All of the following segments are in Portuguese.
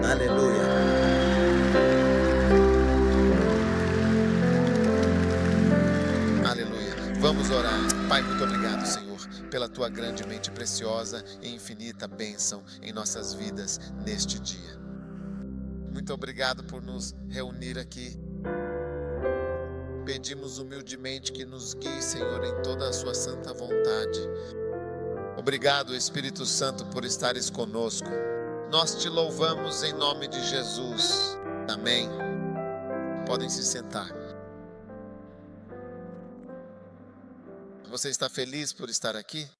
Aleluia. Aleluia. Vamos orar. Pai, muito obrigado, Senhor, pela tua grandemente preciosa e infinita bênção em nossas vidas neste dia. Muito obrigado por nos reunir aqui. Pedimos humildemente que nos guie, Senhor, em toda a sua santa vontade. Obrigado, Espírito Santo, por estares conosco. Nós te louvamos em nome de Jesus. Amém. Podem se sentar. Você está feliz por estar aqui?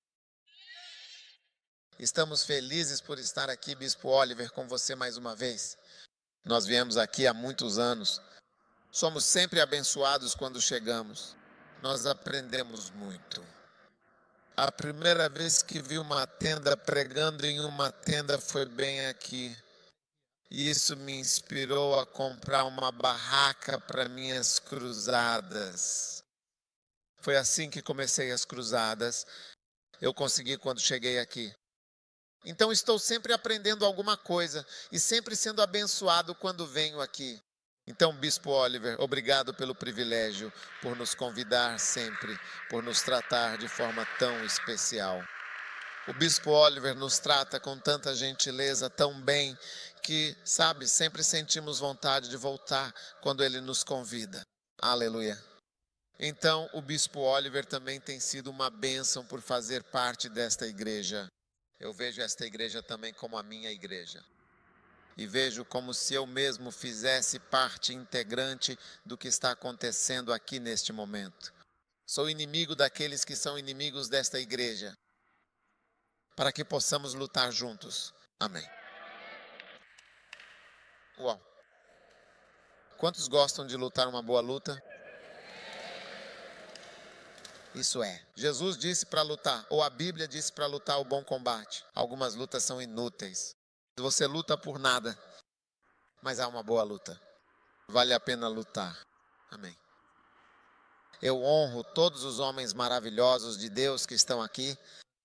Estamos felizes por estar aqui, Bispo Oliver, com você mais uma vez. Nós viemos aqui há muitos anos. Somos sempre abençoados quando chegamos. Nós aprendemos muito. A primeira vez que vi uma tenda pregando em uma tenda foi bem aqui. E isso me inspirou a comprar uma barraca para minhas cruzadas. Foi assim que comecei as cruzadas. Eu consegui quando cheguei aqui. Então estou sempre aprendendo alguma coisa e sempre sendo abençoado quando venho aqui. Então, Bispo Oliver, obrigado pelo privilégio, por nos convidar sempre, por nos tratar de forma tão especial. O Bispo Oliver nos trata com tanta gentileza, tão bem, que, sabe, sempre sentimos vontade de voltar quando ele nos convida. Aleluia. Então, o Bispo Oliver também tem sido uma bênção por fazer parte desta igreja. Eu vejo esta igreja também como a minha igreja. E vejo como se eu mesmo fizesse parte integrante do que está acontecendo aqui neste momento. Sou inimigo daqueles que são inimigos desta igreja, para que possamos lutar juntos. Amém. Uau! Quantos gostam de lutar uma boa luta? Isso é. Jesus disse para lutar, ou a Bíblia disse para lutar o bom combate. Algumas lutas são inúteis. Você luta por nada, mas há uma boa luta. Vale a pena lutar. Amém. Eu honro todos os homens maravilhosos de Deus que estão aqui.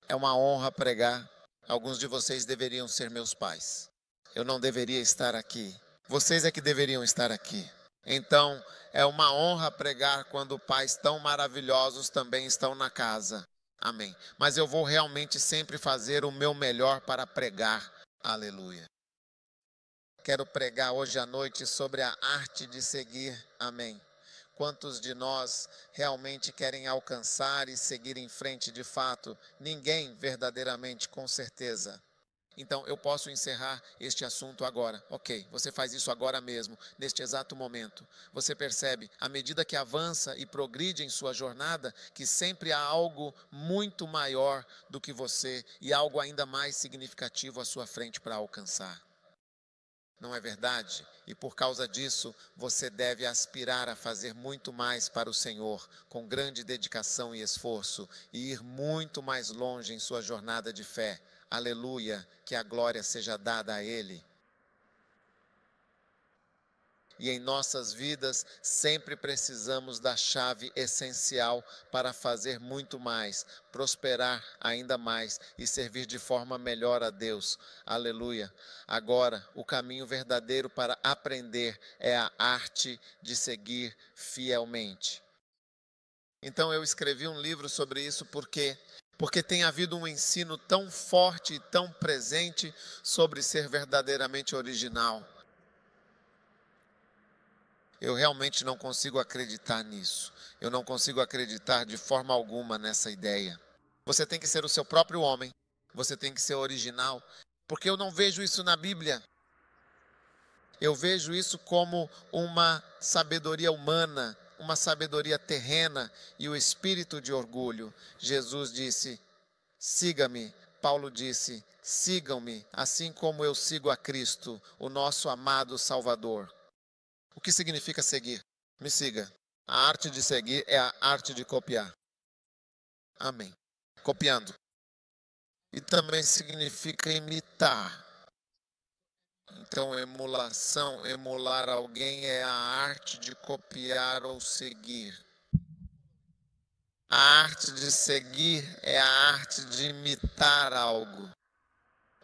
É uma honra pregar. Alguns de vocês deveriam ser meus pais. Eu não deveria estar aqui. Vocês é que deveriam estar aqui. Então, é uma honra pregar quando pais tão maravilhosos também estão na casa. Amém. Mas eu vou realmente sempre fazer o meu melhor para pregar. Aleluia. Quero pregar hoje à noite sobre a arte de seguir. Amém. Quantos de nós realmente querem alcançar e seguir em frente de fato? Ninguém verdadeiramente, com certeza. Então eu posso encerrar este assunto agora. Ok, você faz isso agora mesmo, neste exato momento. Você percebe, à medida que avança e progride em sua jornada, que sempre há algo muito maior do que você e algo ainda mais significativo à sua frente para alcançar. Não é verdade? E por causa disso, você deve aspirar a fazer muito mais para o Senhor, com grande dedicação e esforço, e ir muito mais longe em sua jornada de fé. Aleluia, que a glória seja dada a Ele. E em nossas vidas, sempre precisamos da chave essencial para fazer muito mais, prosperar ainda mais e servir de forma melhor a Deus. Aleluia. Agora, o caminho verdadeiro para aprender é a arte de seguir fielmente. Então eu escrevi um livro sobre isso porque tem havido um ensino tão forte e tão presente sobre ser verdadeiramente original. Eu realmente não consigo acreditar nisso. Eu não consigo acreditar de forma alguma nessa ideia. Você tem que ser o seu próprio homem. Você tem que ser original. Porque eu não vejo isso na Bíblia. Eu vejo isso como uma sabedoria humana, uma sabedoria terrena e o espírito de orgulho. Jesus disse, siga-me. Paulo disse, sigam-me, assim como eu sigo a Cristo, o nosso amado Salvador. O que significa seguir? Me siga. A arte de seguir é a arte de copiar. Amém. Copiando. E também significa imitar. Então, emulação, emular alguém é a arte de copiar ou seguir. A arte de seguir é a arte de imitar algo.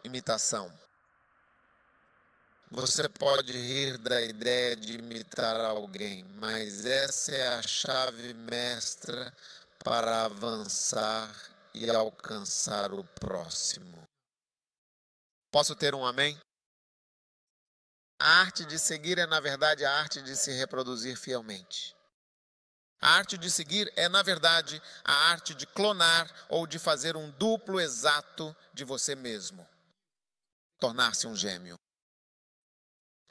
Imitação. Você pode rir da ideia de imitar alguém, mas essa é a chave mestra para avançar e alcançar o próximo. Posso ter um amém? A arte de seguir é, na verdade, a arte de se reproduzir fielmente. A arte de seguir é, na verdade, a arte de clonar ou de fazer um duplo exato de você mesmo. Tornar-se um gêmeo.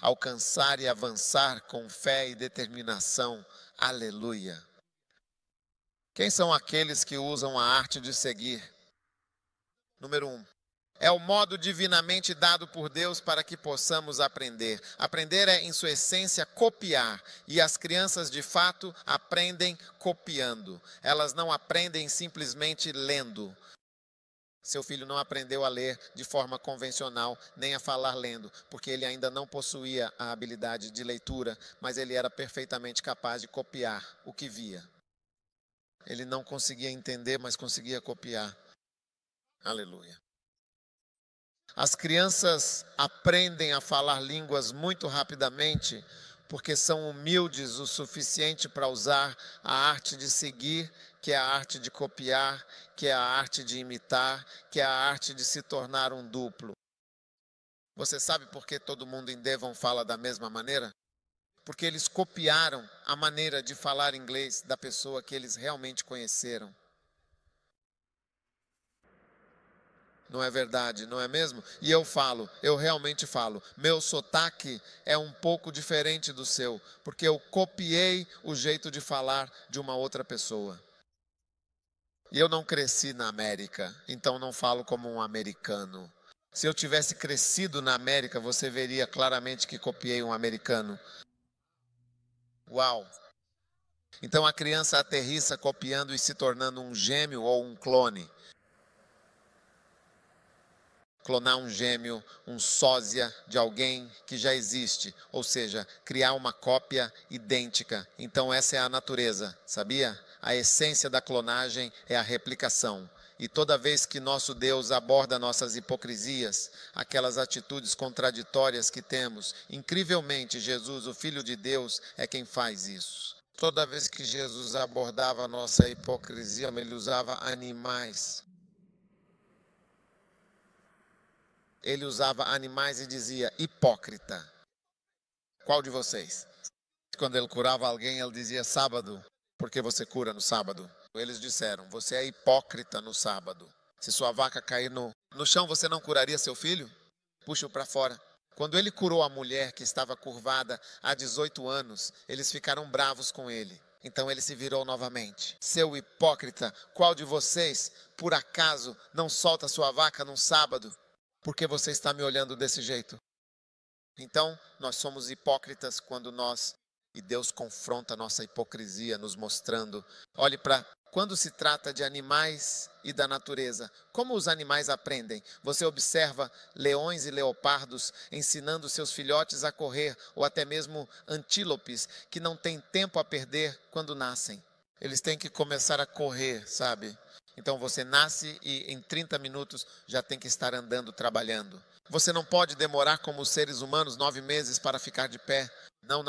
Alcançar e avançar com fé e determinação. Aleluia. Quem são aqueles que usam a arte de seguir? Número 1. É o modo divinamente dado por Deus para que possamos aprender. Aprender é, em sua essência, copiar. E as crianças, de fato, aprendem copiando. Elas não aprendem simplesmente lendo. Seu filho não aprendeu a ler de forma convencional, nem a falar lendo, porque ele ainda não possuía a habilidade de leitura, mas ele era perfeitamente capaz de copiar o que via. Ele não conseguia entender, mas conseguia copiar. Aleluia. As crianças aprendem a falar línguas muito rapidamente, porque são humildes o suficiente para usar a arte de seguir, que é a arte de copiar, que é a arte de imitar, que é a arte de se tornar um duplo. Você sabe por que todo mundo em Devon fala da mesma maneira? Porque eles copiaram a maneira de falar inglês da pessoa que eles realmente conheceram. Não é verdade, não é mesmo? E eu realmente falo, meu sotaque é um pouco diferente do seu, porque eu copiei o jeito de falar de uma outra pessoa. E eu não cresci na América, então não falo como um americano. Se eu tivesse crescido na América, você veria claramente que copiei um americano. Uau! Então a criança aterrissa copiando e se tornando um gêmeo ou um clone. Clonar um gêmeo, um sósia de alguém que já existe, ou seja, criar uma cópia idêntica. Então essa é a natureza, sabia? A essência da clonagem é a replicação. E toda vez que nosso Deus aborda nossas hipocrisias, aquelas atitudes contraditórias que temos, incrivelmente Jesus, o Filho de Deus, é quem faz isso. Toda vez que Jesus abordava a nossa hipocrisia, ele usava animais. Ele usava animais e dizia, hipócrita. Qual de vocês? Quando ele curava alguém, ele dizia, sábado, por que você cura no sábado? Eles disseram, você é hipócrita no sábado. Se sua vaca cair no chão, você não curaria seu filho? Puxa-o para fora. Quando ele curou a mulher que estava curvada há 18 anos, eles ficaram bravos com ele. Então ele se virou novamente. Seu hipócrita, qual de vocês, por acaso, não solta sua vaca num sábado? Porque você está me olhando desse jeito? Então, nós somos hipócritas quando e Deus confronta a nossa hipocrisia, nos mostrando. Olhe para quando se trata de animais e da natureza. Como os animais aprendem? Você observa leões e leopardos ensinando seus filhotes a correr, ou até mesmo antílopes que não têm tempo a perder quando nascem. Eles têm que começar a correr, sabe? Então você nasce e em 30 minutos já tem que estar andando, trabalhando. Você não pode demorar como os seres humanos 9 meses para ficar de pé. Não.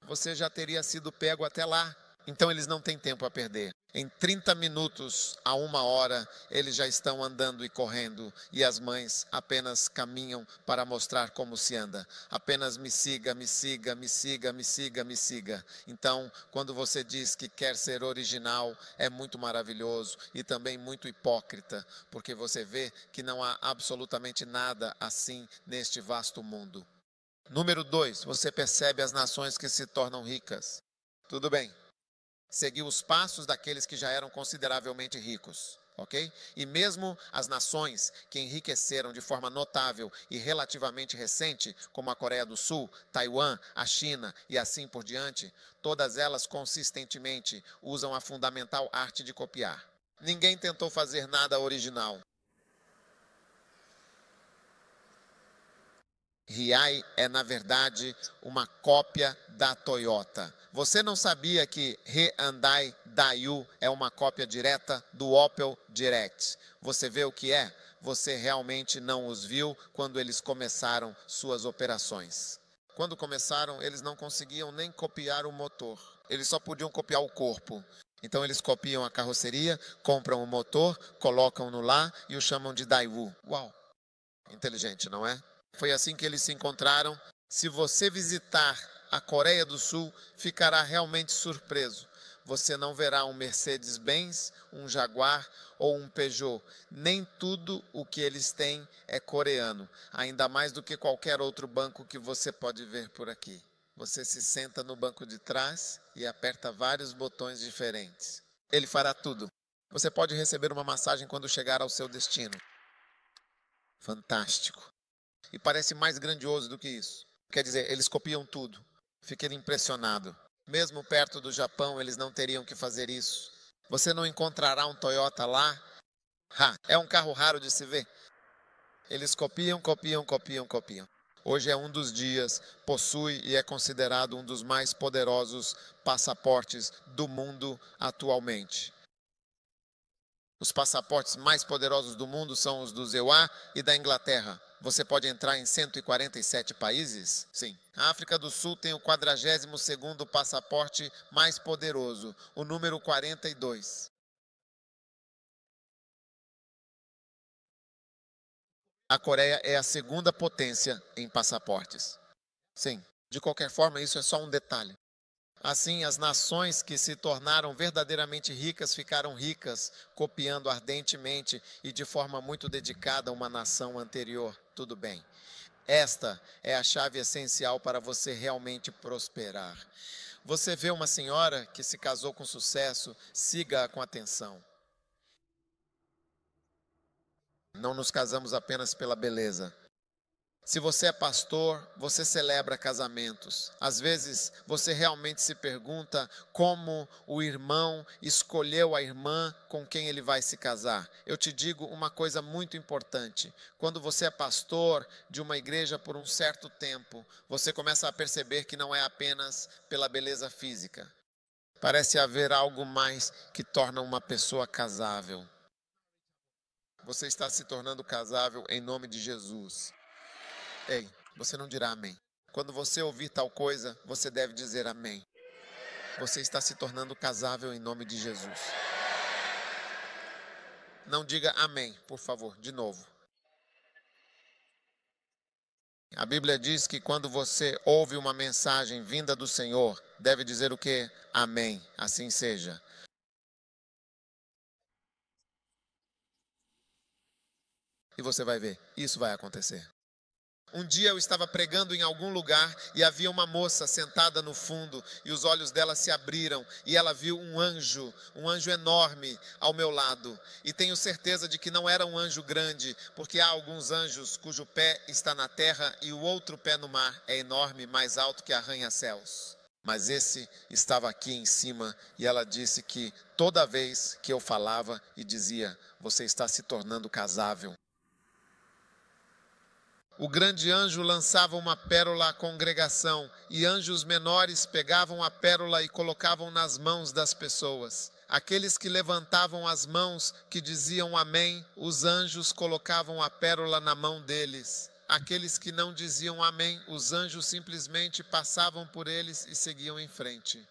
Você já teria sido pego até lá. Então eles não têm tempo a perder. Em 30 minutos a 1 hora, eles já estão andando e correndo. E as mães apenas caminham para mostrar como se anda. Apenas me siga, me siga, me siga, me siga, me siga. Então, quando você diz que quer ser original, é muito maravilhoso e também muito hipócrita. Porque você vê que não há absolutamente nada assim neste vasto mundo. Número 2, você percebe as nações que se tornam ricas. Tudo bem. Seguiu os passos daqueles que já eram consideravelmente ricos, ok? E mesmo as nações que enriqueceram de forma notável e relativamente recente, como a Coreia do Sul, Taiwan, a China e assim por diante, todas elas consistentemente usam a fundamental arte de copiar. Ninguém tentou fazer nada original. Hyundai é, na verdade, uma cópia da Toyota. Você não sabia que Hyundai Daewoo é uma cópia direta do Opel Direct. Você vê o que é? Você realmente não os viu quando eles começaram suas operações. Quando começaram, eles não conseguiam nem copiar o motor. Eles só podiam copiar o corpo. Então eles copiam a carroceria, compram o motor, colocam-no lá e o chamam de Daewoo. Uau! Inteligente, não é? Foi assim que eles se encontraram. Se você visitar a Coreia do Sul, ficará realmente surpreso. Você não verá um Mercedes-Benz, um Jaguar ou um Peugeot. Nem tudo o que eles têm é coreano, ainda mais do que qualquer outro banco que você pode ver por aqui. Você se senta no banco de trás e aperta vários botões diferentes. Ele fará tudo. Você pode receber uma massagem quando chegar ao seu destino. Fantástico. E parece mais grandioso do que isso. Quer dizer, eles copiam tudo. Fiquei impressionado. Mesmo perto do Japão, eles não teriam que fazer isso. Você não encontrará um Toyota lá. É um carro raro de se ver. Eles copiam, copiam, copiam, copiam. Hoje é um dos dias, possui e é considerado um dos mais poderosos passaportes do mundo atualmente. Os passaportes mais poderosos do mundo são os do EUA e da Inglaterra. Você pode entrar em 147 países? Sim. A África do Sul tem o 42º passaporte mais poderoso, o número 42. A Coreia é a segunda potência em passaportes. Sim. De qualquer forma, isso é só um detalhe. Assim, as nações que se tornaram verdadeiramente ricas ficaram ricas, copiando ardentemente e de forma muito dedicada uma nação anterior. Tudo bem. Esta é a chave essencial para você realmente prosperar. Você vê uma senhora que se casou com sucesso, siga-a com atenção. Não nos casamos apenas pela beleza. Se você é pastor, você celebra casamentos. Às vezes, você realmente se pergunta como o irmão escolheu a irmã com quem ele vai se casar. Eu te digo uma coisa muito importante. Quando você é pastor de uma igreja por um certo tempo, você começa a perceber que não é apenas pela beleza física. Parece haver algo mais que torna uma pessoa casável. Você está se tornando casável em nome de Jesus. Ei, você não dirá amém. Quando você ouvir tal coisa, você deve dizer amém. Você está se tornando casável em nome de Jesus. Não diga amém, por favor, de novo. A Bíblia diz que quando você ouve uma mensagem vinda do Senhor, deve dizer o quê? Amém, assim seja. E você vai ver, isso vai acontecer. Um dia eu estava pregando em algum lugar e havia uma moça sentada no fundo e os olhos dela se abriram e ela viu um anjo enorme ao meu lado. E tenho certeza de que não era um anjo grande, porque há alguns anjos cujo pé está na terra e o outro pé no mar, é enorme, mais alto que arranha-céus. Mas esse estava aqui em cima e ela disse que toda vez que eu falava e dizia, você está se tornando casável. O grande anjo lançava uma pérola à congregação e anjos menores pegavam a pérola e colocavam nas mãos das pessoas. Aqueles que levantavam as mãos, que diziam amém, os anjos colocavam a pérola na mão deles. Aqueles que não diziam amém, os anjos simplesmente passavam por eles e seguiam em frente.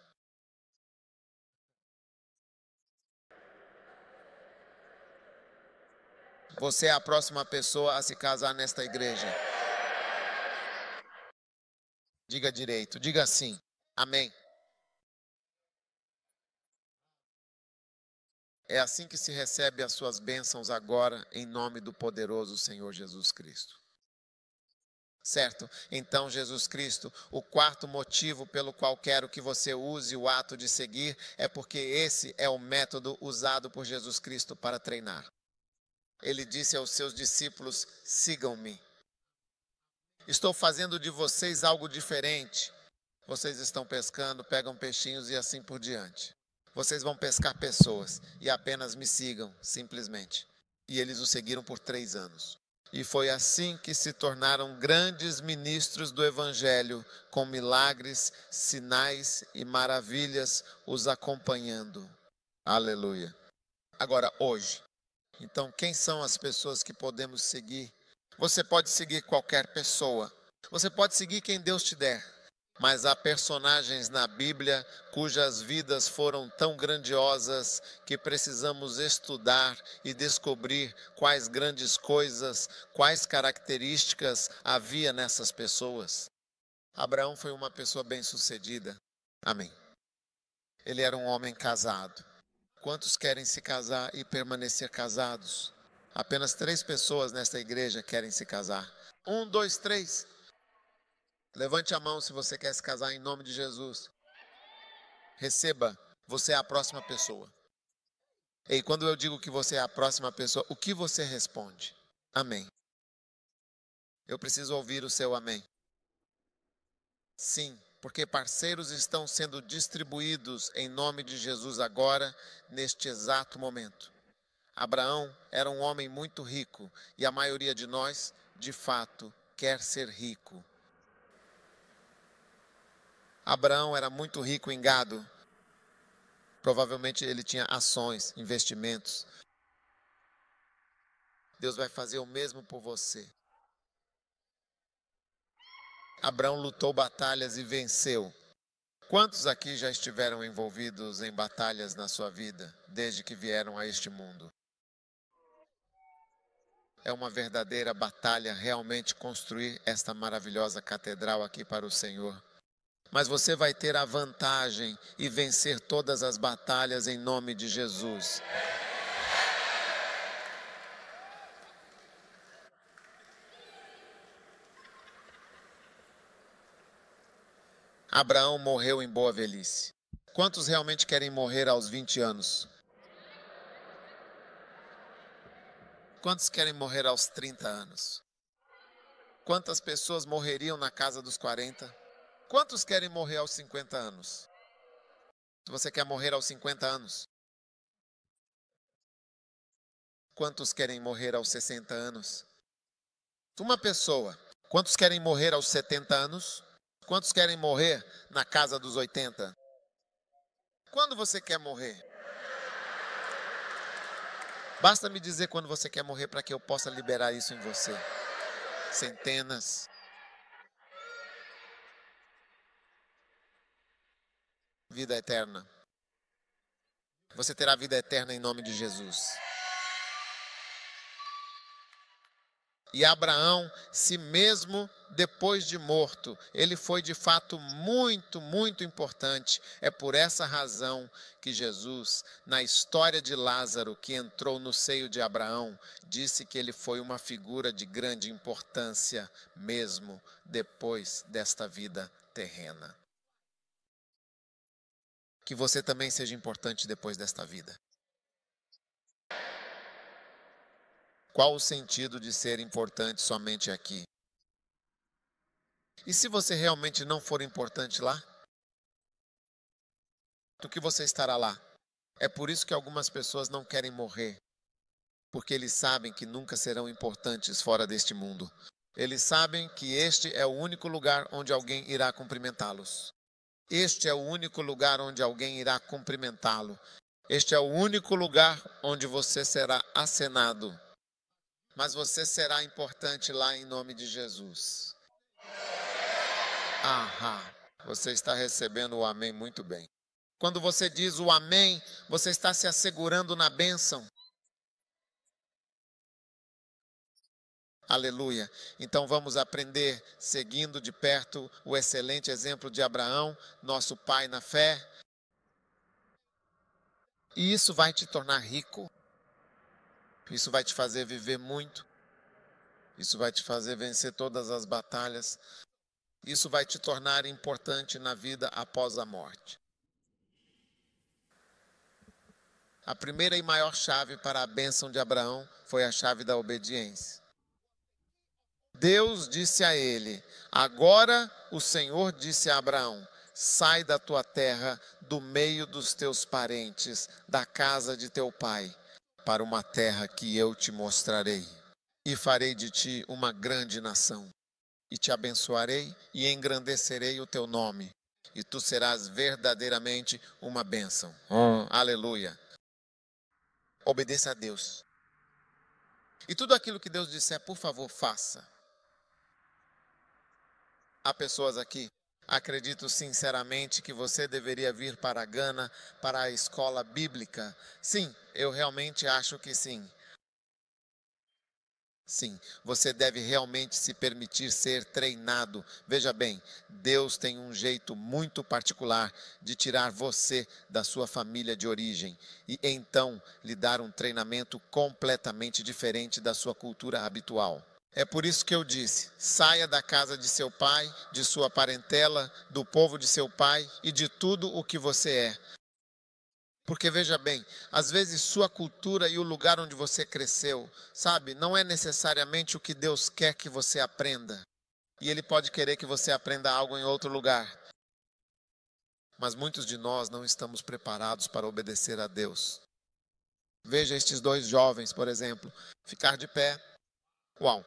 Você é a próxima pessoa a se casar nesta igreja. Diga direito, diga assim. Amém. É assim que se recebe as suas bênçãos agora, em nome do poderoso Senhor Jesus Cristo. Certo? Então, Jesus Cristo, o quarto motivo pelo qual quero que você use o ato de seguir é porque esse é o método usado por Jesus Cristo para treinar. Ele disse aos seus discípulos, sigam-me. Estou fazendo de vocês algo diferente. Vocês estão pescando, pegam peixinhos e assim por diante. Vocês vão pescar pessoas e apenas me sigam, simplesmente. E eles o seguiram por 3 anos. E foi assim que se tornaram grandes ministros do Evangelho, com milagres, sinais e maravilhas os acompanhando. Aleluia. Agora, hoje, então, quem são as pessoas que podemos seguir? Você pode seguir qualquer pessoa. Você pode seguir quem Deus te der. Mas há personagens na Bíblia cujas vidas foram tão grandiosas que precisamos estudar e descobrir quais grandes coisas, quais características havia nessas pessoas. Abraão foi uma pessoa bem-sucedida. Amém. Ele era um homem casado. Quantos querem se casar e permanecer casados? Apenas 3 pessoas nesta igreja querem se casar. 1, 2, 3. Levante a mão se você quer se casar em nome de Jesus. Receba, você é a próxima pessoa. E quando eu digo que você é a próxima pessoa, o que você responde? Amém. Eu preciso ouvir o seu amém. Sim, porque parceiros estão sendo distribuídos em nome de Jesus agora, neste exato momento. Abraão era um homem muito rico e a maioria de nós, de fato, quer ser rico. Abraão era muito rico em gado. Provavelmente ele tinha ações, investimentos. Deus vai fazer o mesmo por você. Abraão lutou batalhas e venceu. Quantos aqui já estiveram envolvidos em batalhas na sua vida, desde que vieram a este mundo? É uma verdadeira batalha realmente construir esta maravilhosa catedral aqui para o Senhor. Mas você vai ter a vantagem e vencer todas as batalhas em nome de Jesus. Abraão morreu em boa velhice. Quantos realmente querem morrer aos 20 anos? Quantos querem morrer aos 30 anos? Quantas pessoas morreriam na casa dos 40? Quantos querem morrer aos 50 anos? Se você quer morrer aos 50 anos? Quantos querem morrer aos 60 anos? Uma pessoa. Quantos querem morrer aos 70 anos? Quantos querem morrer na casa dos 80? Quando você quer morrer? Basta me dizer quando você quer morrer para que eu possa liberar isso em você. Centenas. Vida eterna. Você terá vida eterna em nome de Jesus. E Abraão, se mesmo depois de morto, ele foi de fato muito, muito importante. É por essa razão que Jesus, na história de Lázaro, que entrou no seio de Abraão, disse que ele foi uma figura de grande importância, mesmo depois desta vida terrena. Que você também seja importante depois desta vida. Qual o sentido de ser importante somente aqui? E se você realmente não for importante lá? Do que você estará lá? É por isso que algumas pessoas não querem morrer, porque eles sabem que nunca serão importantes fora deste mundo. Eles sabem que este é o único lugar onde alguém irá cumprimentá-los. Este é o único lugar onde alguém irá cumprimentá-lo. Este é o único lugar onde você será acenado. Mas você será importante lá em nome de Jesus. Ahá, você está recebendo o amém muito bem. Quando você diz o amém, você está se assegurando na bênção. Aleluia. Então vamos aprender, seguindo de perto o excelente exemplo de Abraão, nosso pai na fé. E isso vai te tornar rico. Isso vai te fazer viver muito. Isso vai te fazer vencer todas as batalhas. Isso vai te tornar importante na vida após a morte. A primeira e maior chave para a bênção de Abraão foi a chave da obediência. Deus disse a ele: agora o Senhor disse a Abraão: sai da tua terra, do meio dos teus parentes, da casa de teu pai, para uma terra que eu te mostrarei. E farei de ti uma grande nação. E te abençoarei e engrandecerei o teu nome. E tu serás verdadeiramente uma bênção. Aleluia. Obedeça a Deus. E tudo aquilo que Deus disser, por favor, faça. Há pessoas aqui, acredito sinceramente que você deveria vir para a Gana, para a escola bíblica. Sim, eu realmente acho que sim. Sim, você deve realmente se permitir ser treinado. Veja bem, Deus tem um jeito muito particular de tirar você da sua família de origem e então lhe dar um treinamento completamente diferente da sua cultura habitual. É por isso que eu disse, saia da casa de seu pai, de sua parentela, do povo de seu pai e de tudo o que você é. Porque veja bem, às vezes sua cultura e o lugar onde você cresceu, sabe, não é necessariamente o que Deus quer que você aprenda. E Ele pode querer que você aprenda algo em outro lugar. Mas muitos de nós não estamos preparados para obedecer a Deus. Veja estes dois jovens, por exemplo, ficar de pé. Uau!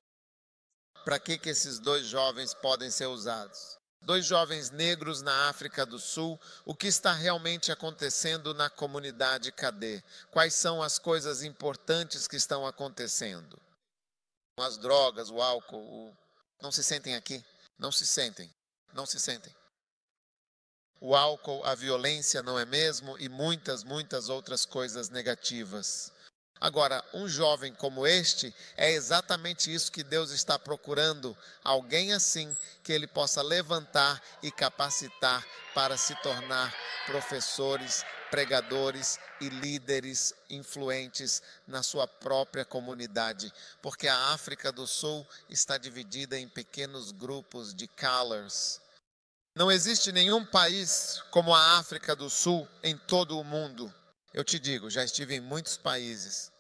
Para que esses dois jovens podem ser usados? Dois jovens negros na África do Sul, o que está realmente acontecendo na comunidade Cadê? Quais são as coisas importantes que estão acontecendo? As drogas, o álcool, não se sentem aqui? Não se sentem, não se sentem. O álcool, a violência, não é mesmo? E muitas outras coisas negativas. Agora, um jovem como este, é exatamente isso que Deus está procurando, alguém assim que Ele possa levantar e capacitar para se tornar professores, pregadores e líderes influentes na sua própria comunidade, porque a África do Sul está dividida em pequenos grupos de colors. Não existe nenhum país como a África do Sul em todo o mundo. Eu te digo, já estive em muitos países.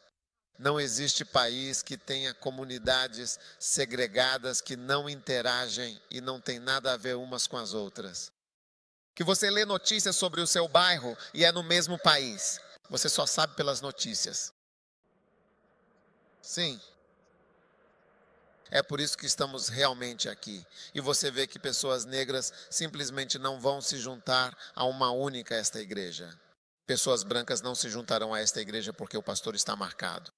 Não existe país que tenha comunidades segregadas que não interagem e não tem nada a ver umas com as outras. Que você lê notícias sobre o seu bairro e é no mesmo país. Você só sabe pelas notícias. Sim. É por isso que estamos realmente aqui. E você vê que pessoas negras simplesmente não vão se juntar a uma única esta igreja. Pessoas brancas não se juntarão a esta igreja porque o pastor está marcado.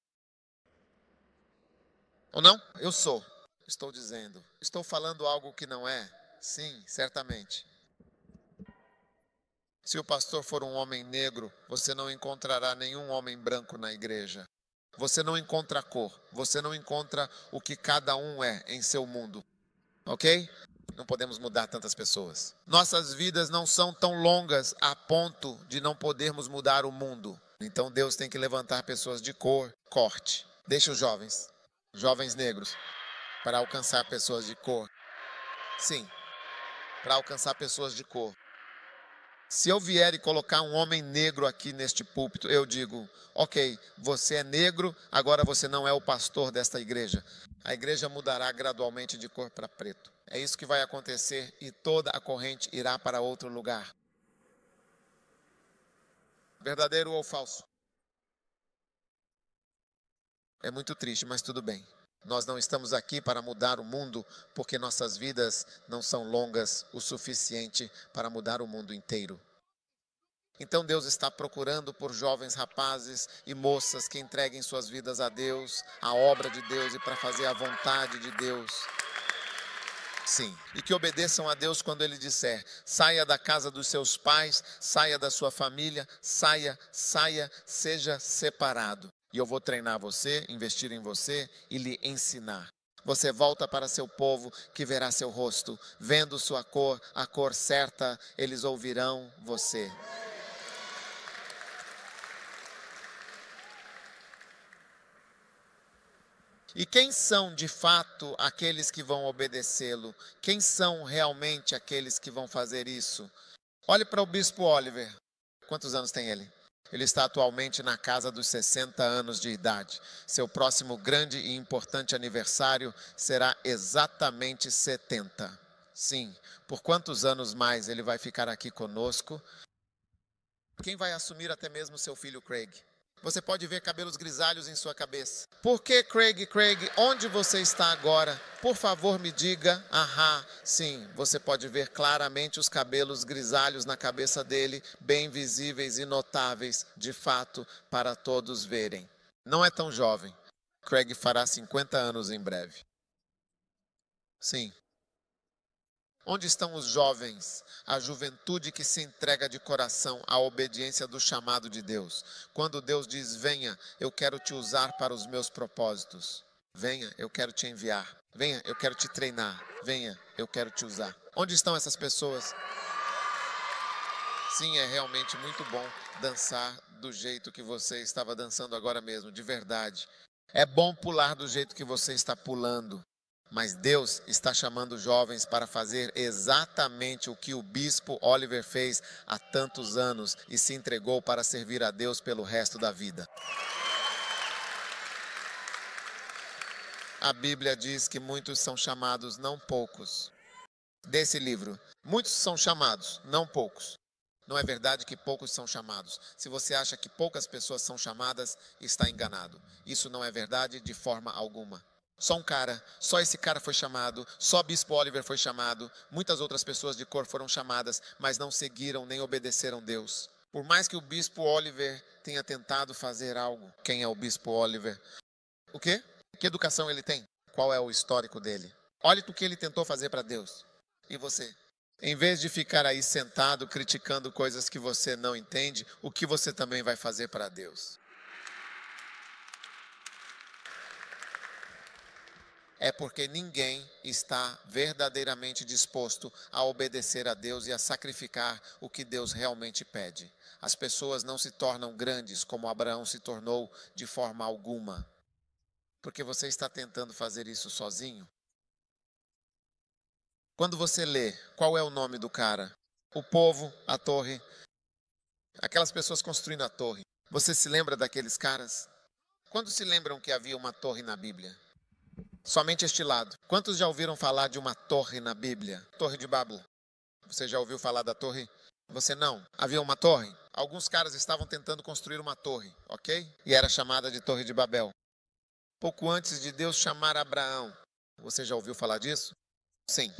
Ou não? Eu sou. Estou dizendo. Estou falando algo que não é? Sim, certamente. Se o pastor for um homem negro, você não encontrará nenhum homem branco na igreja. Você não encontra a cor. Você não encontra o que cada um é em seu mundo. Ok? Não podemos mudar tantas pessoas. Nossas vidas não são tão longas a ponto de não podermos mudar o mundo. Então Deus tem que levantar pessoas de cor, corte. Deixa os jovens negros, para alcançar pessoas de cor. Sim, para alcançar pessoas de cor. Se eu vier e colocar um homem negro aqui neste púlpito, eu digo, ok, você é negro, agora você não é o pastor desta igreja. A igreja mudará gradualmente de cor para preto. É isso que vai acontecer e toda a corrente irá para outro lugar. Verdadeiro ou falso? É muito triste, mas tudo bem. Nós não estamos aqui para mudar o mundo, porque nossas vidas não são longas o suficiente para mudar o mundo inteiro. Então Deus está procurando por jovens rapazes e moças que entreguem suas vidas a Deus, a obra de Deus e para fazer a vontade de Deus. Sim, e que obedeçam a Deus quando Ele disser, saia da casa dos seus pais, saia da sua família, saia, seja separado. E eu vou treinar você, investir em você e lhe ensinar. Você volta para seu povo que verá seu rosto. Vendo sua cor, a cor certa, eles ouvirão você. E quem são de fato aqueles que vão obedecê-lo? Quem são realmente aqueles que vão fazer isso? Olhe para o bispo Oliver. Quantos anos tem ele? Ele está atualmente na casa dos 60 anos de idade. Seu próximo grande e importante aniversário será exatamente 70. Sim, por quantos anos mais ele vai ficar aqui conosco? Quem vai assumir até mesmo seu filho Craig? Você pode ver cabelos grisalhos em sua cabeça. Por que, Craig, onde você está agora? Por favor, me diga. Ahá, sim, você pode ver claramente os cabelos grisalhos na cabeça dele, bem visíveis e notáveis, de fato, para todos verem. Não é tão jovem. Craig fará 50 anos em breve. Sim. Onde estão os jovens, a juventude que se entrega de coração à obediência do chamado de Deus? Quando Deus diz, venha, eu quero te usar para os meus propósitos. Venha, eu quero te enviar. Venha, eu quero te treinar. Venha, eu quero te usar. Onde estão essas pessoas? Sim, é realmente muito bom dançar do jeito que você estava dançando agora mesmo, de verdade. É bom pular do jeito que você está pulando. Mas Deus está chamando jovens para fazer exatamente o que o bispo Oliver fez há tantos anos e se entregou para servir a Deus pelo resto da vida. A Bíblia diz que muitos são chamados, não poucos. Desse livro, muitos são chamados, não poucos. Não é verdade que poucos são chamados. Se você acha que poucas pessoas são chamadas, está enganado. Isso não é verdade de forma alguma. Só um cara, só esse cara foi chamado, só Bispo Oliver foi chamado, muitas outras pessoas de cor foram chamadas, mas não seguiram nem obedeceram Deus. Por mais que o Bispo Oliver tenha tentado fazer algo, quem é o Bispo Oliver? O quê? Que educação ele tem? Qual é o histórico dele? Olhe o que ele tentou fazer para Deus. E você? Em vez de ficar aí sentado criticando coisas que você não entende, o que você também vai fazer para Deus? É porque ninguém está verdadeiramente disposto a obedecer a Deus e a sacrificar o que Deus realmente pede. As pessoas não se tornam grandes como Abraão se tornou de forma alguma. Porque você está tentando fazer isso sozinho. Quando você lê, qual é o nome do cara? O povo, a torre, aquelas pessoas construindo a torre. Você se lembra daqueles caras? Quando se lembram que havia uma torre na Bíblia? Somente este lado. Quantos já ouviram falar de uma torre na Bíblia? Torre de Babel. Você já ouviu falar da torre? Você não. Havia uma torre? Alguns caras estavam tentando construir uma torre, ok? E era chamada de Torre de Babel. Pouco antes de Deus chamar Abraão. Você já ouviu falar disso? Sim.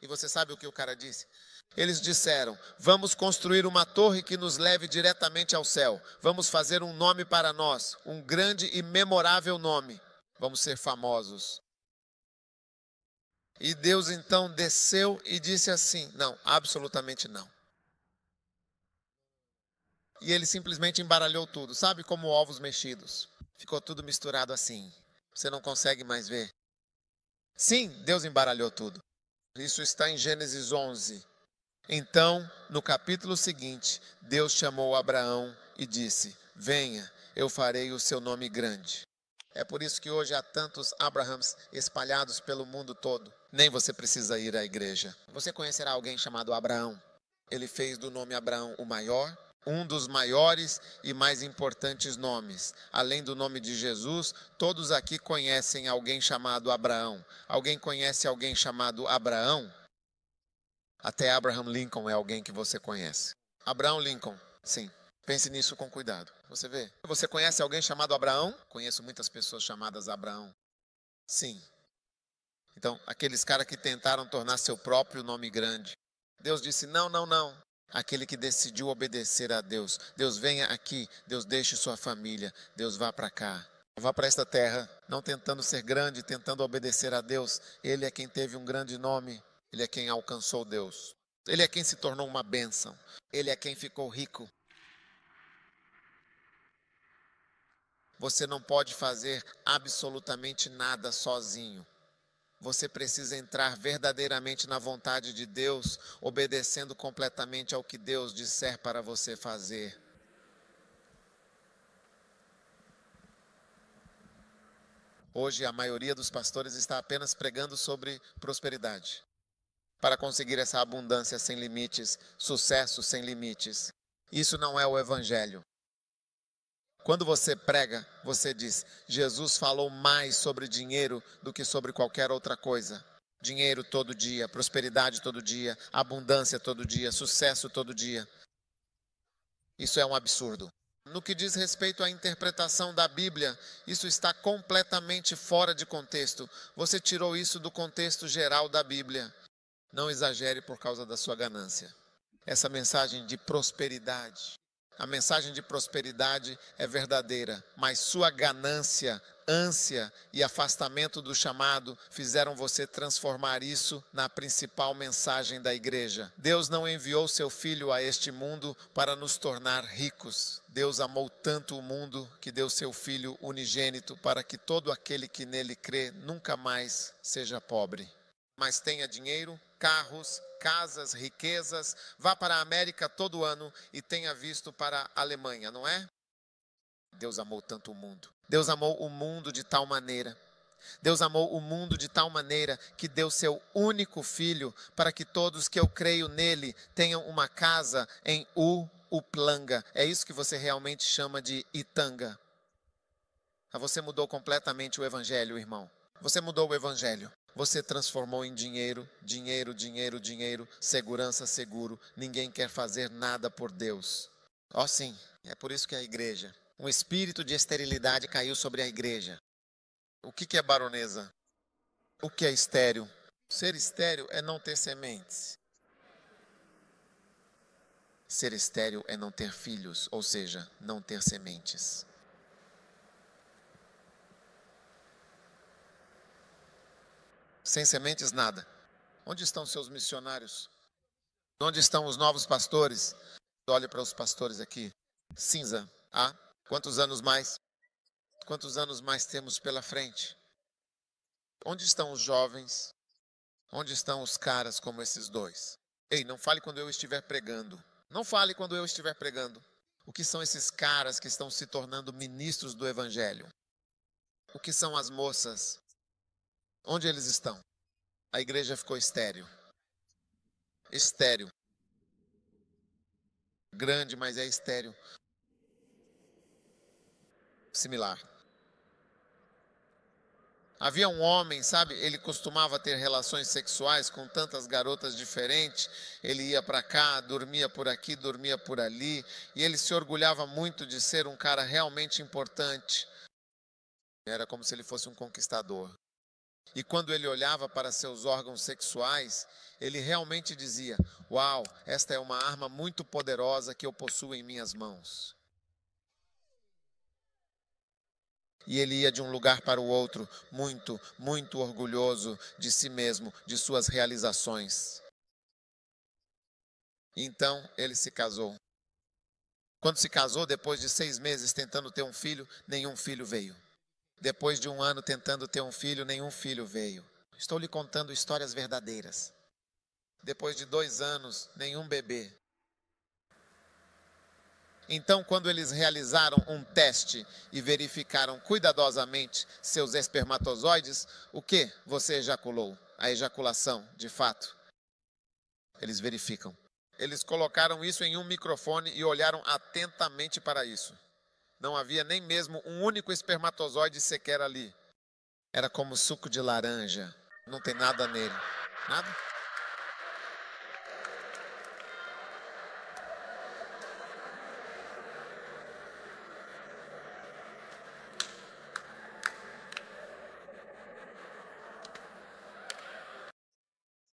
E você sabe o que o cara disse? Eles disseram, vamos construir uma torre que nos leve diretamente ao céu. Vamos fazer um nome para nós, um grande e memorável nome. Vamos ser famosos. E Deus então desceu e disse assim, não, absolutamente não. E ele simplesmente embaralhou tudo, sabe como ovos mexidos. Ficou tudo misturado assim, você não consegue mais ver. Sim, Deus embaralhou tudo. Isso está em Gênesis 11. Então, no capítulo seguinte, Deus chamou Abraão e disse, venha, eu farei o seu nome grande. É por isso que hoje há tantos Abrahams espalhados pelo mundo todo. Nem você precisa ir à igreja. Você conhecerá alguém chamado Abraão. Ele fez do nome Abraão o maior, um dos maiores e mais importantes nomes. Além do nome de Jesus, todos aqui conhecem alguém chamado Abraão. Alguém conhece alguém chamado Abraão? Até Abraham Lincoln é alguém que você conhece. Abraham Lincoln, sim. Pense nisso com cuidado. Você vê? Você conhece alguém chamado Abraão? Conheço muitas pessoas chamadas Abraão. Sim. Então, aqueles caras que tentaram tornar seu próprio nome grande. Deus disse, não, não, não. Aquele que decidiu obedecer a Deus. Deus venha aqui. Deus deixe sua família. Deus vá para cá. Vá para esta terra. Não tentando ser grande, tentando obedecer a Deus. Ele é quem teve um grande nome. Ele é quem alcançou Deus. Ele é quem se tornou uma bênção. Ele é quem ficou rico. Você não pode fazer absolutamente nada sozinho. Você precisa entrar verdadeiramente na vontade de Deus, obedecendo completamente ao que Deus disser para você fazer. Hoje a maioria dos pastores está apenas pregando sobre prosperidade. Para conseguir essa abundância sem limites, sucesso sem limites. Isso não é o Evangelho. Quando você prega, você diz, Jesus falou mais sobre dinheiro do que sobre qualquer outra coisa. Dinheiro todo dia, prosperidade todo dia, abundância todo dia, sucesso todo dia. Isso é um absurdo. No que diz respeito à interpretação da Bíblia, isso está completamente fora de contexto. Você tirou isso do contexto geral da Bíblia. Não exagere por causa da sua ganância. Essa mensagem de prosperidade, A mensagem de prosperidade é verdadeira, mas sua ganância, ânsia e afastamento do chamado fizeram você transformar isso na principal mensagem da igreja. Deus não enviou seu Filho a este mundo para nos tornar ricos. Deus amou tanto o mundo que deu seu Filho unigênito para que todo aquele que nele crê nunca mais seja pobre, mas tenha dinheiro, carros, casas, riquezas, vá para a América todo ano e tenha visto para a Alemanha, não é? Deus amou tanto o mundo. Deus amou o mundo de tal maneira. Deus amou o mundo de tal maneira que deu seu único filho para que todos que eu creio nele tenham uma casa em Uplanga. É isso que você realmente chama de Itanga. Você mudou completamente o evangelho, irmão. Você mudou o evangelho. Você transformou em dinheiro, dinheiro, dinheiro, dinheiro, segurança, seguro. Ninguém quer fazer nada por Deus. Ó sim, é por isso que a igreja, um espírito de esterilidade caiu sobre a igreja. O que é baronesa? O que é estéril? Ser estéril é não ter sementes. Ser estéril é não ter filhos, ou seja, não ter sementes. Sem sementes, nada. Onde estão seus missionários? Onde estão os novos pastores? Olhe para os pastores aqui. Cinza. Ah, quantos anos mais? Quantos anos mais temos pela frente? Onde estão os jovens? Onde estão os caras como esses dois? Ei, não fale quando eu estiver pregando. Não fale quando eu estiver pregando. O que são esses caras que estão se tornando ministros do evangelho? O que são as moças? Onde eles estão? A igreja ficou estéril. Estéril. Grande, mas é estéril. Similar. Havia um homem, sabe, ele costumava ter relações sexuais com tantas garotas diferentes. Ele ia para cá, dormia por aqui, dormia por ali. E ele se orgulhava muito de ser um cara realmente importante. Era como se ele fosse um conquistador. E quando ele olhava para seus órgãos sexuais, ele realmente dizia: uau, esta é uma arma muito poderosa que eu possuo em minhas mãos. E ele ia de um lugar para o outro, muito, muito orgulhoso de si mesmo, de suas realizações. Então, ele se casou. Quando se casou, depois de 6 meses tentando ter um filho, nenhum filho veio. Depois de 1 ano tentando ter um filho, nenhum filho veio. Estou lhe contando histórias verdadeiras. Depois de 2 anos, nenhum bebê. Então, quando eles realizaram um teste e verificaram cuidadosamente seus espermatozoides, o que você ejaculou? A ejaculação, de fato. Eles verificam. Eles colocaram isso em um microfone e olharam atentamente para isso. Não havia nem mesmo um único espermatozoide sequer ali. Era como suco de laranja. Não tem nada nele. Nada.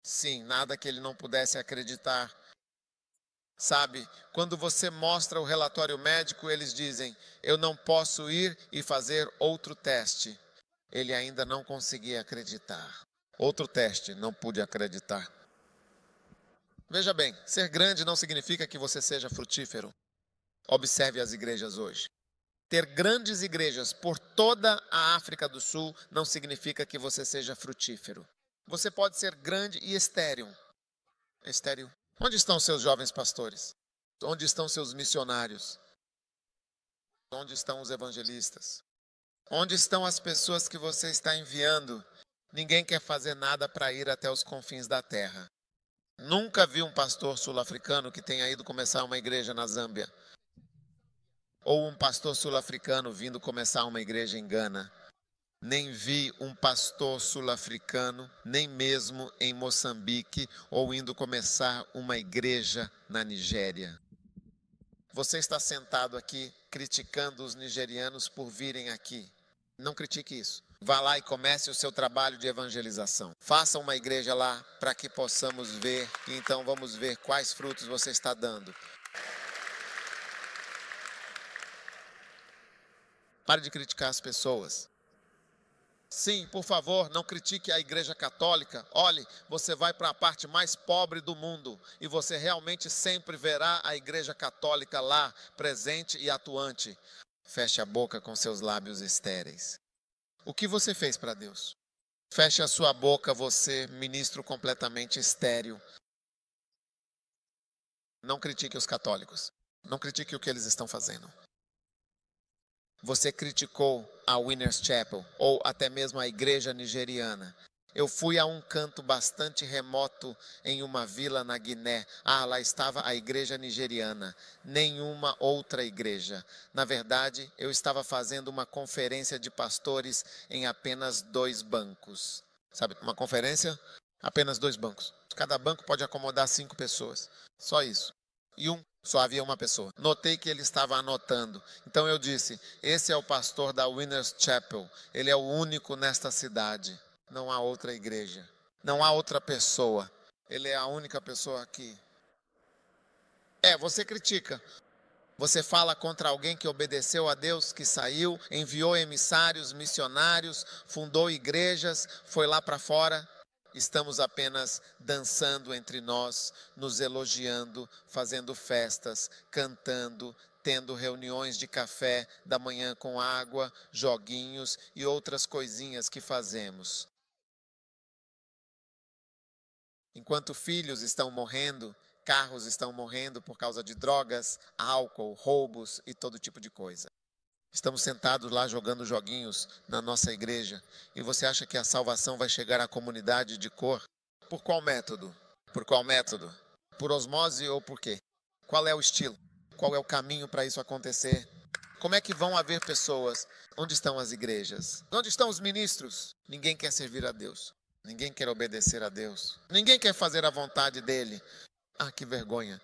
Sim, nada que ele não pudesse acreditar. Sabe, quando você mostra o relatório médico, eles dizem: eu não posso ir e fazer outro teste. Ele ainda não conseguia acreditar. Outro teste, não pude acreditar. Veja bem, ser grande não significa que você seja frutífero. Observe as igrejas hoje. Ter grandes igrejas por toda a África do Sul não significa que você seja frutífero. Você pode ser grande e estéril. Estéril. Onde estão seus jovens pastores? Onde estão seus missionários? Onde estão os evangelistas? Onde estão as pessoas que você está enviando? Ninguém quer fazer nada para ir até os confins da terra. Nunca vi um pastor sul-africano que tenha ido começar uma igreja na Zâmbia. Ou um pastor sul-africano vindo começar uma igreja em Gana. Nem vi um pastor sul-africano, nem mesmo em Moçambique, ou indo começar uma igreja na Nigéria. Você está sentado aqui criticando os nigerianos por virem aqui. Não critique isso. Vá lá e comece o seu trabalho de evangelização. Faça uma igreja lá para que possamos ver, e então vamos ver quais frutos você está dando. Pare de criticar as pessoas. Sim, por favor, não critique a Igreja Católica. Olhe, você vai para a parte mais pobre do mundo e você realmente sempre verá a Igreja Católica lá, presente e atuante. Feche a boca com seus lábios estéreis. O que você fez para Deus? Feche a sua boca, você, ministro completamente estéril. Não critique os católicos. Não critique o que eles estão fazendo. Você criticou a Winners Chapel ou até mesmo a igreja nigeriana. Eu fui a um canto bastante remoto em uma vila na Guiné. Lá estava a igreja nigeriana. Nenhuma outra igreja. Na verdade, eu estava fazendo uma conferência de pastores em apenas 2 bancos. Sabe, uma conferência? Apenas 2 bancos. Cada banco pode acomodar 5 pessoas. Só isso. E só havia uma pessoa. Notei que ele estava anotando. Então eu disse, esse é o pastor da Winners Chapel. Ele é o único nesta cidade. Não há outra igreja. Não há outra pessoa. Ele é a única pessoa aqui. Você critica. Você fala contra alguém que obedeceu a Deus, que saiu, enviou emissários, missionários, fundou igrejas, foi lá para fora. Estamos apenas dançando entre nós, nos elogiando, fazendo festas, cantando, tendo reuniões de café da manhã com água, joguinhos e outras coisinhas que fazemos. Enquanto filhos estão morrendo, carros estão morrendo por causa de drogas, álcool, roubos e todo tipo de coisa. Estamos sentados lá jogando joguinhos na nossa igreja e você acha que a salvação vai chegar à comunidade de cor? Por qual método? Por qual método? Por osmose ou por quê? Qual é o estilo? Qual é o caminho para isso acontecer? Como é que vão haver pessoas? Onde estão as igrejas? Onde estão os ministros? Ninguém quer servir a Deus. Ninguém quer obedecer a Deus. Ninguém quer fazer a vontade dele. Que vergonha.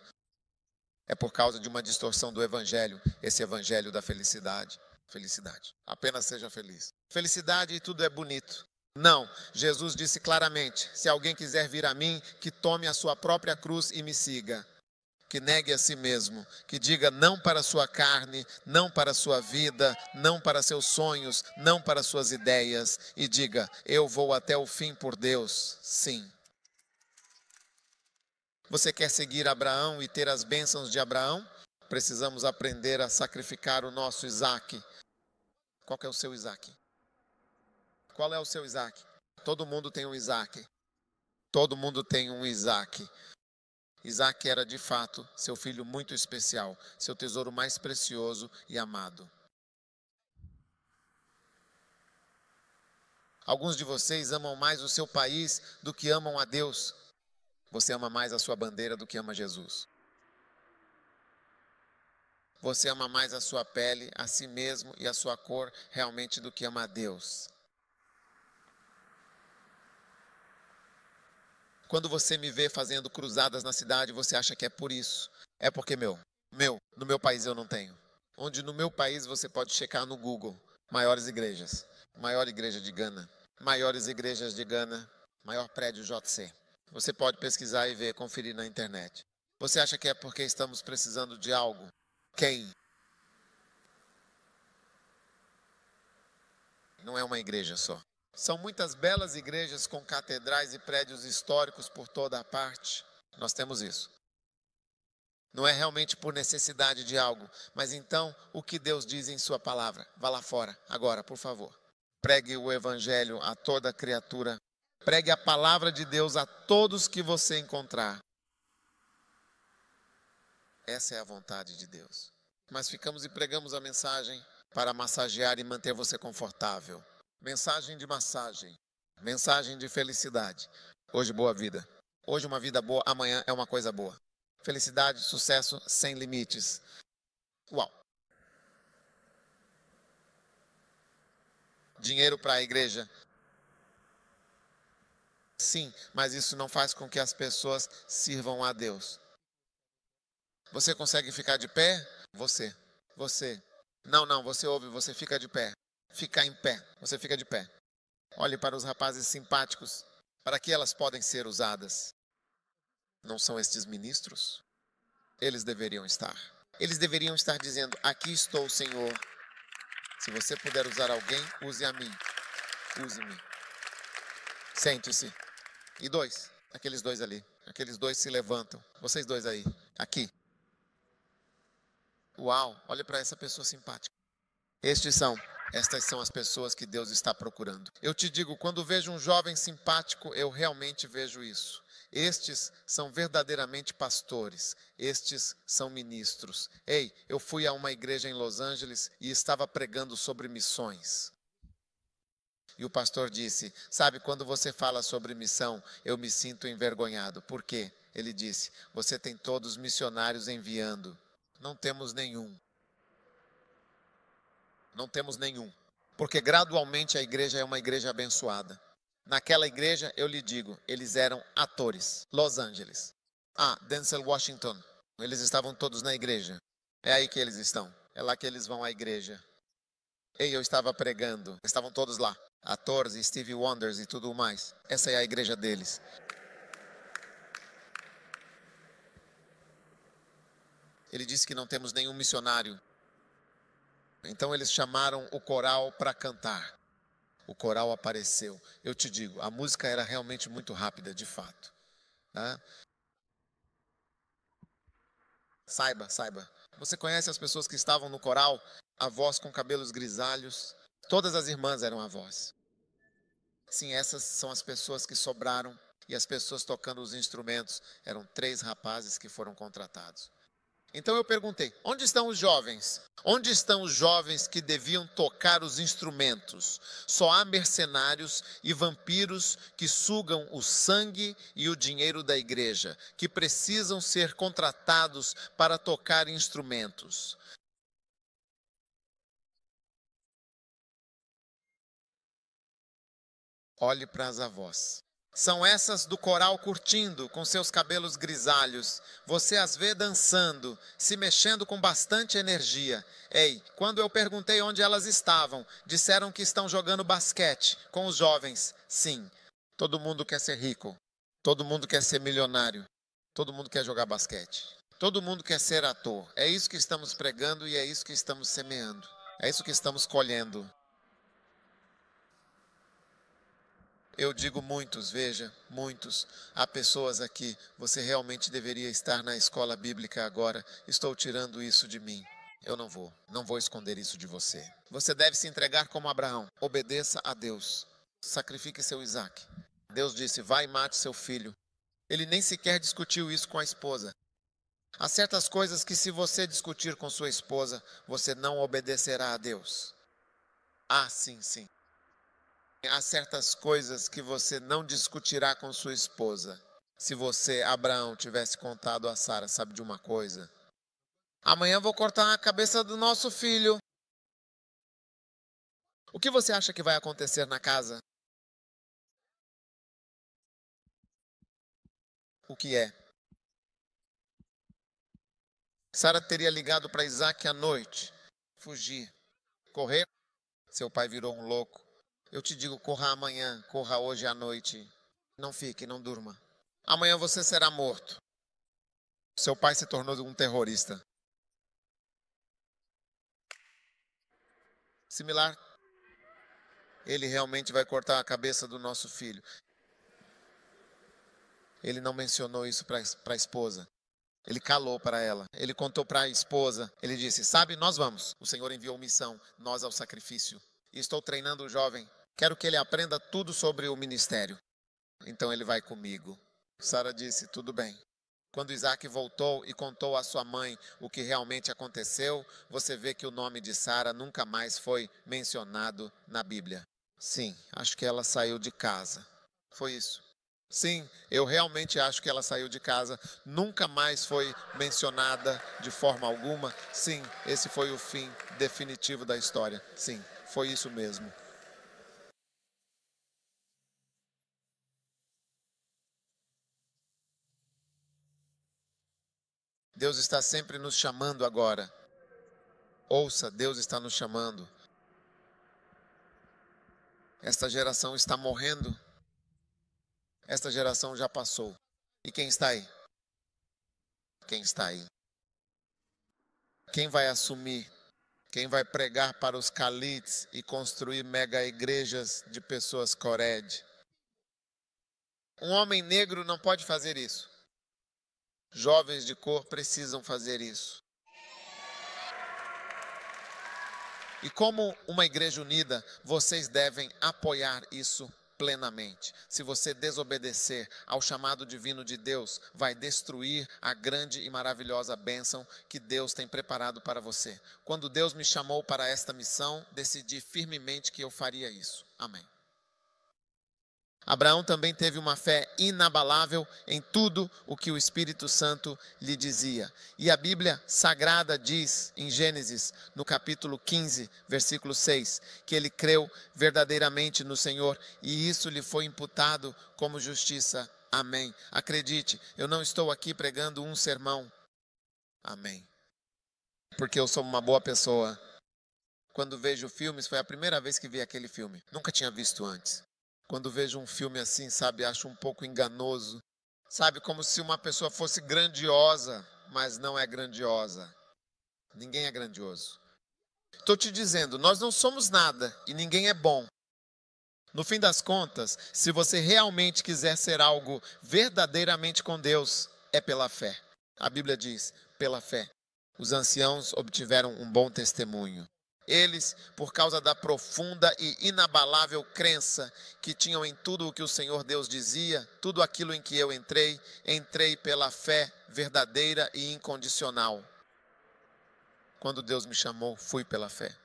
É por causa de uma distorção do evangelho, esse evangelho da felicidade. Felicidade. Apenas seja feliz. Felicidade e tudo é bonito. Não, Jesus disse claramente, se alguém quiser vir a mim, que tome a sua própria cruz e me siga. Que negue a si mesmo, que diga não para a sua carne, não para a sua vida, não para seus sonhos, não para suas ideias, e diga, eu vou até o fim por Deus, sim. Você quer seguir Abraão e ter as bênçãos de Abraão? Precisamos aprender a sacrificar o nosso Isaque. Qual que é o seu Isaque? Qual é o seu Isaque? Todo mundo tem um Isaque. Todo mundo tem um Isaque. Isaque era de fato seu filho muito especial, seu tesouro mais precioso e amado. Alguns de vocês amam mais o seu país do que amam a Deus. Você ama mais a sua bandeira do que ama Jesus. Você ama mais a sua pele, a si mesmo e a sua cor realmente do que ama a Deus. Quando você me vê fazendo cruzadas na cidade, você acha que é por isso. É porque, no meu país eu não tenho. Onde no meu país você pode checar no Google, maiores igrejas. Maior igreja de Gana, maiores igrejas de Gana, maior prédio JC. Você pode pesquisar e ver, conferir na internet. Você acha que é porque estamos precisando de algo? Quem? Não é uma igreja só. São muitas belas igrejas com catedrais e prédios históricos por toda a parte. Nós temos isso. Não é realmente por necessidade de algo, mas então o que Deus diz em sua palavra? Vá lá fora, agora, por favor. Pregue o evangelho a toda criatura. Pregue a palavra de Deus a todos que você encontrar. Essa é a vontade de Deus. Mas ficamos e pregamos a mensagem para massagear e manter você confortável. Mensagem de massagem. Mensagem de felicidade. Hoje boa vida. Hoje uma vida boa, amanhã é uma coisa boa. Felicidade, sucesso sem limites. Uau! Dinheiro para a igreja. Sim, mas isso não faz com que as pessoas sirvam a Deus. Você consegue ficar de pé? Você. Não, você ouve, você fica de pé. Fica em pé, você fica de pé. Olhe para os rapazes simpáticos. Para que elas podem ser usadas? Não são estes ministros? Eles deveriam estar. Eles deveriam estar dizendo, aqui estou, Senhor. Se você puder usar alguém, use a mim. Use-me. Sente-se. E dois. Aqueles dois ali. Aqueles dois se levantam. Vocês dois aí. Aqui. Uau, olha para essa pessoa simpática. Estas são as pessoas que Deus está procurando. Eu te digo, quando vejo um jovem simpático, eu realmente vejo isso. Estes são verdadeiramente pastores. Estes são ministros. Ei, eu fui a uma igreja em Los Angeles e estava pregando sobre missões. E o pastor disse, sabe, quando você fala sobre missão, eu me sinto envergonhado. Por quê? Ele disse, você tem todos os missionários enviando. Não temos nenhum. Não temos nenhum. Porque gradualmente a igreja é uma igreja abençoada. Naquela igreja, eu lhe digo, eles eram atores. Los Angeles. Denzel Washington. Eles estavam todos na igreja. É aí que eles estão. É lá que eles vão à igreja. Ei, eu estava pregando. Estavam todos lá. Atores e Stevie Wonders e tudo mais. Essa é a igreja deles. Ele disse que não temos nenhum missionário. Então eles chamaram o coral para cantar. O coral apareceu. Eu te digo, a música era realmente muito rápida, de fato. Tá? Saiba. Você conhece as pessoas que estavam no coral? Avós com cabelos grisalhos. Todas as irmãs eram avós. Sim, essas são as pessoas que sobraram. E as pessoas tocando os instrumentos eram 3 rapazes que foram contratados. Então eu perguntei, onde estão os jovens? Onde estão os jovens que deviam tocar os instrumentos? Só há mercenários e vampiros que sugam o sangue e o dinheiro da igreja, que precisam ser contratados para tocar instrumentos. Olhe para as avós. São essas do coral curtindo, com seus cabelos grisalhos. Você as vê dançando, se mexendo com bastante energia. Ei, quando eu perguntei onde elas estavam, disseram que estão jogando basquete com os jovens. Sim, todo mundo quer ser rico, todo mundo quer ser milionário, todo mundo quer jogar basquete, todo mundo quer ser ator. É isso que estamos pregando e é isso que estamos semeando. É isso que estamos colhendo. Eu digo muitos, veja, muitos. Há pessoas aqui, você realmente deveria estar na escola bíblica agora. Estou tirando isso de mim. Eu não vou esconder isso de você. Você deve se entregar como Abraão. Obedeça a Deus. Sacrifique seu Isaque. Deus disse, vai e mate seu filho. Ele nem sequer discutiu isso com a esposa. Há certas coisas que se você discutir com sua esposa, você não obedecerá a Deus. Sim. Há certas coisas que você não discutirá com sua esposa. Se você, Abraão, tivesse contado a Sara, sabe de uma coisa? Amanhã vou cortar a cabeça do nosso filho. O que você acha que vai acontecer na casa? O que é? Sara teria ligado para Isaac à noite. Fugir. Correr. Seu pai virou um louco. Eu te digo, corra amanhã, corra hoje à noite. Não fique, não durma. Amanhã você será morto. Seu pai se tornou um terrorista. Similar. Ele realmente vai cortar a cabeça do nosso filho. Ele não mencionou isso para a esposa. Ele calou para ela. Ele contou para a esposa. Ele disse, sabe, nós vamos. O Senhor enviou missão, nós ao sacrifício. E estou treinando o jovem. Quero que ele aprenda tudo sobre o ministério. Então ele vai comigo. Sara disse, tudo bem. Quando Isaac voltou e contou à sua mãe o que realmente aconteceu, você vê que o nome de Sara nunca mais foi mencionado na Bíblia. Sim, acho que ela saiu de casa. Foi isso. Sim, eu realmente acho que ela saiu de casa. Nunca mais foi mencionada de forma alguma. Sim, esse foi o fim definitivo da história. Sim, foi isso mesmo. Deus está sempre nos chamando agora. Ouça, Deus está nos chamando. Esta geração está morrendo. Esta geração já passou. E quem está aí? Quem está aí? Quem vai assumir Quem vai pregar para os Khalits e construir mega igrejas de pessoas Cored? Um homem negro não pode fazer isso. Jovens de cor precisam fazer isso. E como uma igreja unida, vocês devem apoiar isso plenamente. Se você desobedecer ao chamado divino de Deus, vai destruir a grande e maravilhosa bênção que Deus tem preparado para você. Quando Deus me chamou para esta missão, decidi firmemente que eu faria isso. Amém. Abraão também teve uma fé inabalável em tudo o que o Espírito Santo lhe dizia. E a Bíblia Sagrada diz, em Gênesis, no capítulo 15, versículo 6, que ele creu verdadeiramente no Senhor e isso lhe foi imputado como justiça. Amém. Acredite, eu não estou aqui pregando um sermão. Amém. Porque eu sou uma boa pessoa. Quando vejo filmes, foi a primeira vez que vi aquele filme. Nunca tinha visto antes. Quando vejo um filme assim, sabe, acho um pouco enganoso. Sabe, como se uma pessoa fosse grandiosa, mas não é grandiosa. Ninguém é grandioso. Estou te dizendo, nós não somos nada e ninguém é bom. No fim das contas, se você realmente quiser ser algo verdadeiramente com Deus, é pela fé. A Bíblia diz, pela fé. Os anciãos obtiveram um bom testemunho. Eles, por causa da profunda e inabalável crença que tinham em tudo o que o Senhor Deus dizia, tudo aquilo em que eu entrei pela fé verdadeira e incondicional. Quando Deus me chamou, fui pela fé.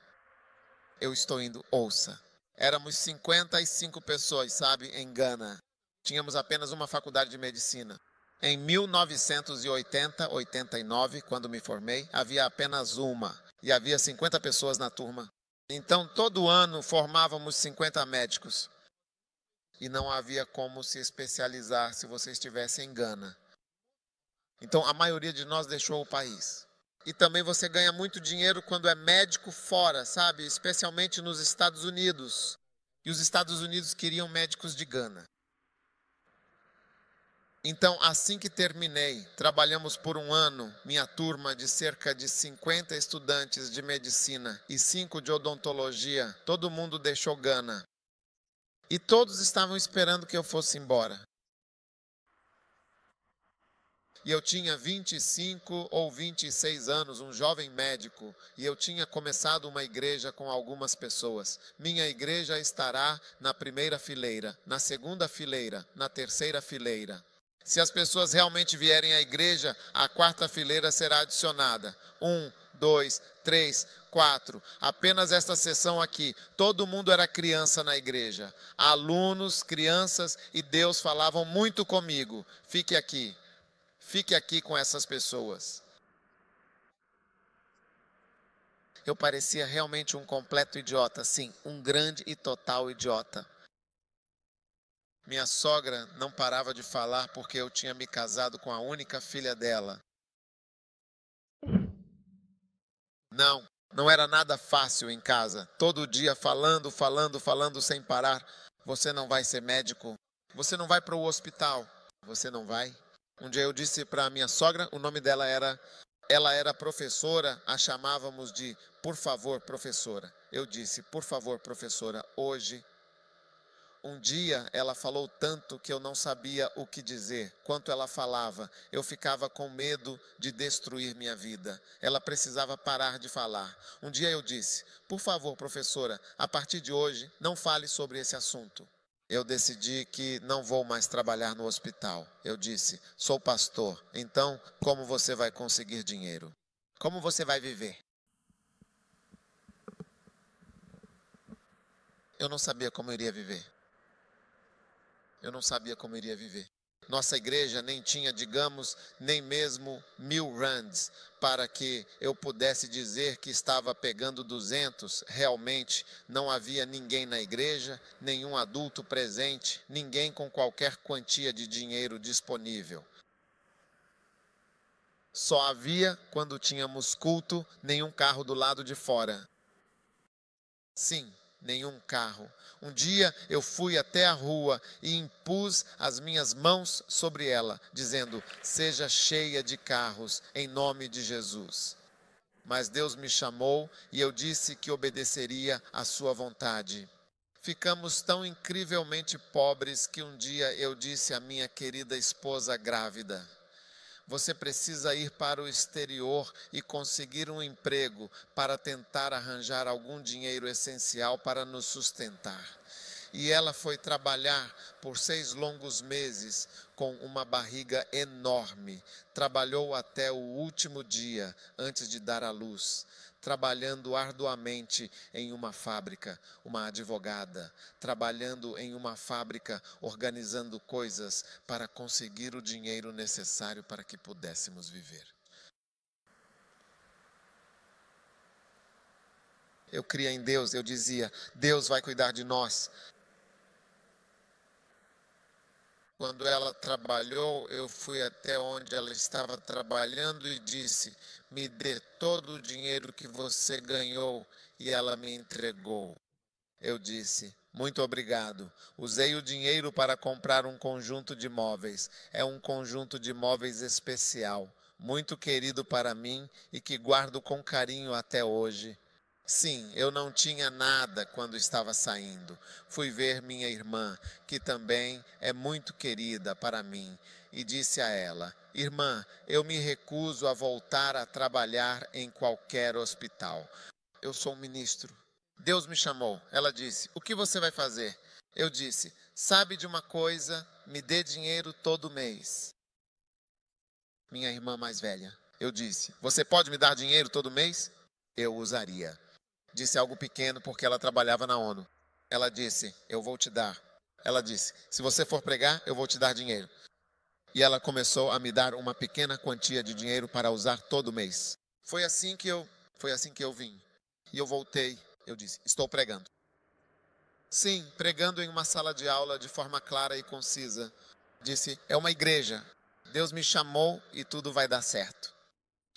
Eu estou indo, ouça. Éramos 55 pessoas, sabe, em Gana. Tínhamos apenas uma faculdade de medicina. Em 1980, 89, quando me formei, havia apenas uma. E havia 50 pessoas na turma. Então, todo ano, formávamos 50 médicos. E não havia como se especializar se você estivesse em Gana. Então, a maioria de nós deixou o país. E também você ganha muito dinheiro quando é médico fora, sabe? Especialmente nos Estados Unidos. E os Estados Unidos queriam médicos de Gana. Então, assim que terminei, trabalhamos por um ano, minha turma de cerca de 50 estudantes de medicina e 5 de odontologia, todo mundo deixou Gana. E todos estavam esperando que eu fosse embora. E eu tinha 25 ou 26 anos, um jovem médico, e eu tinha começado uma igreja com algumas pessoas. Minha igreja estará na primeira fileira, na segunda fileira, na terceira fileira. Se as pessoas realmente vierem à igreja, a quarta fileira será adicionada. 1, 2, 3, 4. Apenas esta sessão aqui. Todo mundo era criança na igreja. Alunos, crianças, e Deus falavam muito comigo. Fique aqui. Fique aqui com essas pessoas. Eu parecia realmente um completo idiota. Sim, um grande e total idiota. Minha sogra não parava de falar porque eu tinha me casado com a única filha dela. Não era nada fácil em casa. Todo dia falando sem parar. Você não vai ser médico? Você não vai para o hospital? Você não vai? Um dia eu disse para a minha sogra, o nome dela ela era professora, a chamávamos de por favor, professora. Eu disse, por favor, professora, hoje. Um dia ela falou tanto que eu não sabia o que dizer. Quanto ela falava, eu ficava com medo de destruir minha vida. Ela precisava parar de falar. Um dia eu disse, por favor, professora, a partir de hoje, não fale sobre esse assunto. Eu decidi que não vou mais trabalhar no hospital. Eu disse, sou pastor, então como você vai conseguir dinheiro? Como você vai viver? Eu não sabia como eu iria viver. Eu não sabia como iria viver. Nossa igreja nem tinha, digamos, nem mesmo 1000 rands para que eu pudesse dizer que estava pegando 200. Realmente não havia ninguém na igreja, nenhum adulto presente, ninguém com qualquer quantia de dinheiro disponível. Só havia, quando tínhamos culto, nenhum carro do lado de fora. Sim, nenhum carro. Um dia eu fui até a rua e impus as minhas mãos sobre ela, dizendo, seja cheia de carros, em nome de Jesus. Mas Deus me chamou e eu disse que obedeceria à sua vontade. Ficamos tão incrivelmente pobres que um dia eu disse à minha querida esposa grávida: você precisa ir para o exterior e conseguir um emprego para tentar arranjar algum dinheiro essencial para nos sustentar. E ela foi trabalhar por 6 longos meses com uma barriga enorme. Trabalhou até o último dia antes de dar à luz, trabalhando arduamente em uma fábrica, uma advogada, trabalhando em uma fábrica, organizando coisas para conseguir o dinheiro necessário para que pudéssemos viver. Eu cria em Deus, eu dizia, Deus vai cuidar de nós. Quando ela trabalhou, eu fui até onde ela estava trabalhando e disse: me dê todo o dinheiro que você ganhou. E ela me entregou. Eu disse: muito obrigado. Usei o dinheiro para comprar um conjunto de móveis. É um conjunto de móveis especial, muito querido para mim e que guardo com carinho até hoje. Sim, eu não tinha nada quando estava saindo. Fui ver minha irmã, que também é muito querida para mim, e disse a ela: irmã, eu me recuso a voltar a trabalhar em qualquer hospital. Eu sou um ministro. Deus me chamou. Ela disse: o que você vai fazer? Eu disse: sabe de uma coisa? Me dê dinheiro todo mês. Minha irmã mais velha. Eu disse: você pode me dar dinheiro todo mês? Eu usaria. Disse algo pequeno porque ela trabalhava na ONU. Ela disse: eu vou te dar. Ela disse: se você for pregar, eu vou te dar dinheiro. E ela começou a me dar uma pequena quantia de dinheiro para usar todo mês. Foi assim que eu vim. E eu voltei, eu disse: estou pregando. Sim, pregando em uma sala de aula de forma clara e concisa. Disse: é uma igreja. Deus me chamou e tudo vai dar certo.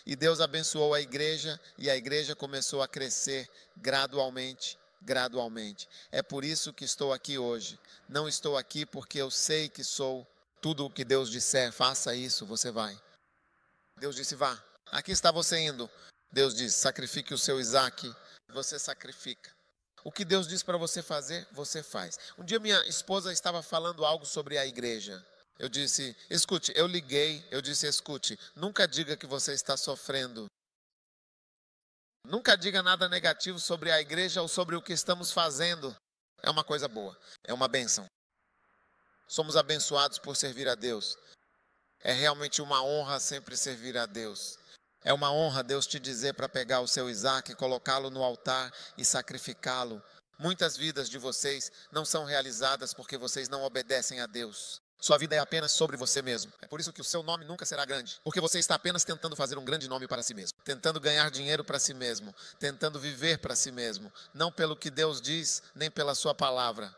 E Deus abençoou a igreja e a igreja começou a crescer gradualmente, gradualmente. É por isso que estou aqui hoje. Não estou aqui porque eu sei que sou tudo o que Deus disser, faça isso, você vai. Deus disse: vá. Aqui está você indo. Deus disse: sacrifique o seu Isaque. Você sacrifica. O que Deus diz para você fazer, você faz. Um dia minha esposa estava falando algo sobre a igreja. Eu disse: escute, eu liguei, eu disse: escute, nunca diga que você está sofrendo. Nunca diga nada negativo sobre a igreja ou sobre o que estamos fazendo. É uma coisa boa, é uma bênção. Somos abençoados por servir a Deus. É realmente uma honra sempre servir a Deus. É uma honra Deus te dizer para pegar o seu Isaque, colocá-lo no altar e sacrificá-lo. Muitas vidas de vocês não são realizadas porque vocês não obedecem a Deus. Sua vida é apenas sobre você mesmo. É por isso que o seu nome nunca será grande. Porque você está apenas tentando fazer um grande nome para si mesmo. Tentando ganhar dinheiro para si mesmo. Tentando viver para si mesmo. Não pelo que Deus diz, nem pela sua palavra.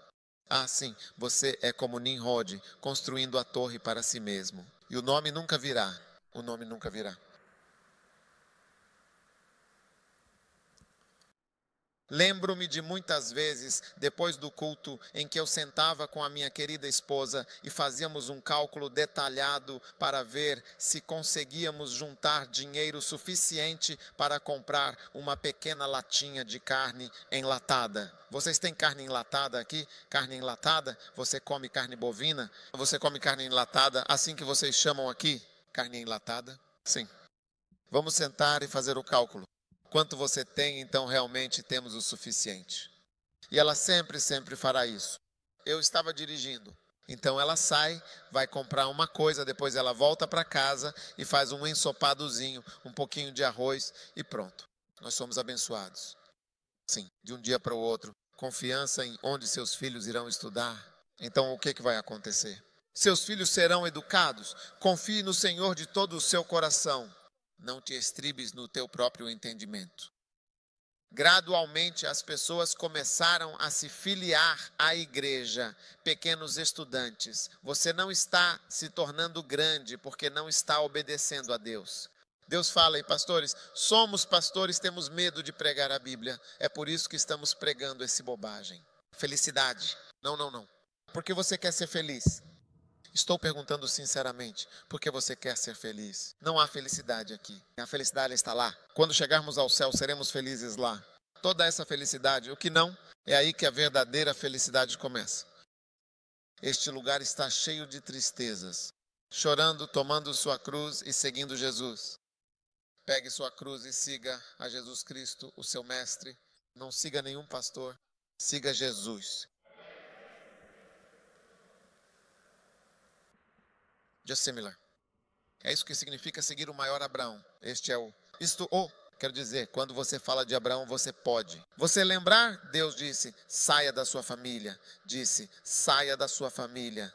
Ah, sim, você é como Nimrod, construindo a torre para si mesmo. E o nome nunca virá. O nome nunca virá. Lembro-me de muitas vezes, depois do culto, em que eu sentava com a minha querida esposa e fazíamos um cálculo detalhado para ver se conseguíamos juntar dinheiro suficiente para comprar uma pequena latinha de carne enlatada. Vocês têm carne enlatada aqui? Carne enlatada? Você come carne bovina? Você come carne enlatada assim que vocês chamam aqui? Carne enlatada? Sim. Vamos sentar e fazer o cálculo. Quanto você tem, então realmente temos o suficiente. E ela sempre fará isso. Eu estava dirigindo. Então ela sai, vai comprar uma coisa, depois ela volta para casa e faz um ensopadozinho, um pouquinho de arroz e pronto. Nós somos abençoados. Sim, de um dia para o outro. Confiança em onde seus filhos irão estudar. Então o que vai acontecer? Seus filhos serão educados. Confie no Senhor de todo o seu coração. Não te estribes no teu próprio entendimento. Gradualmente as pessoas começaram a se filiar à igreja, pequenos estudantes. Você não está se tornando grande porque não está obedecendo a Deus. Deus fala, e pastores, somos pastores, temos medo de pregar a Bíblia. É por isso que estamos pregando esse bobagem. Felicidade. Não. Porque você quer ser feliz. Estou perguntando sinceramente, porque você quer ser feliz. Não há felicidade aqui. A felicidade está lá. Quando chegarmos ao céu, seremos felizes lá. Toda essa felicidade, o que não, é aí que a verdadeira felicidade começa. Este lugar está cheio de tristezas, chorando, tomando sua cruz e seguindo Jesus. Pegue sua cruz e siga a Jesus Cristo, o seu mestre. Não siga nenhum pastor, siga Jesus. Just similar. É isso que significa seguir o maior Abraão. Este é o... Quero dizer, quando você fala de Abraão, você pode. Você lembrar, Deus disse, saia da sua família. Disse, saia da sua família.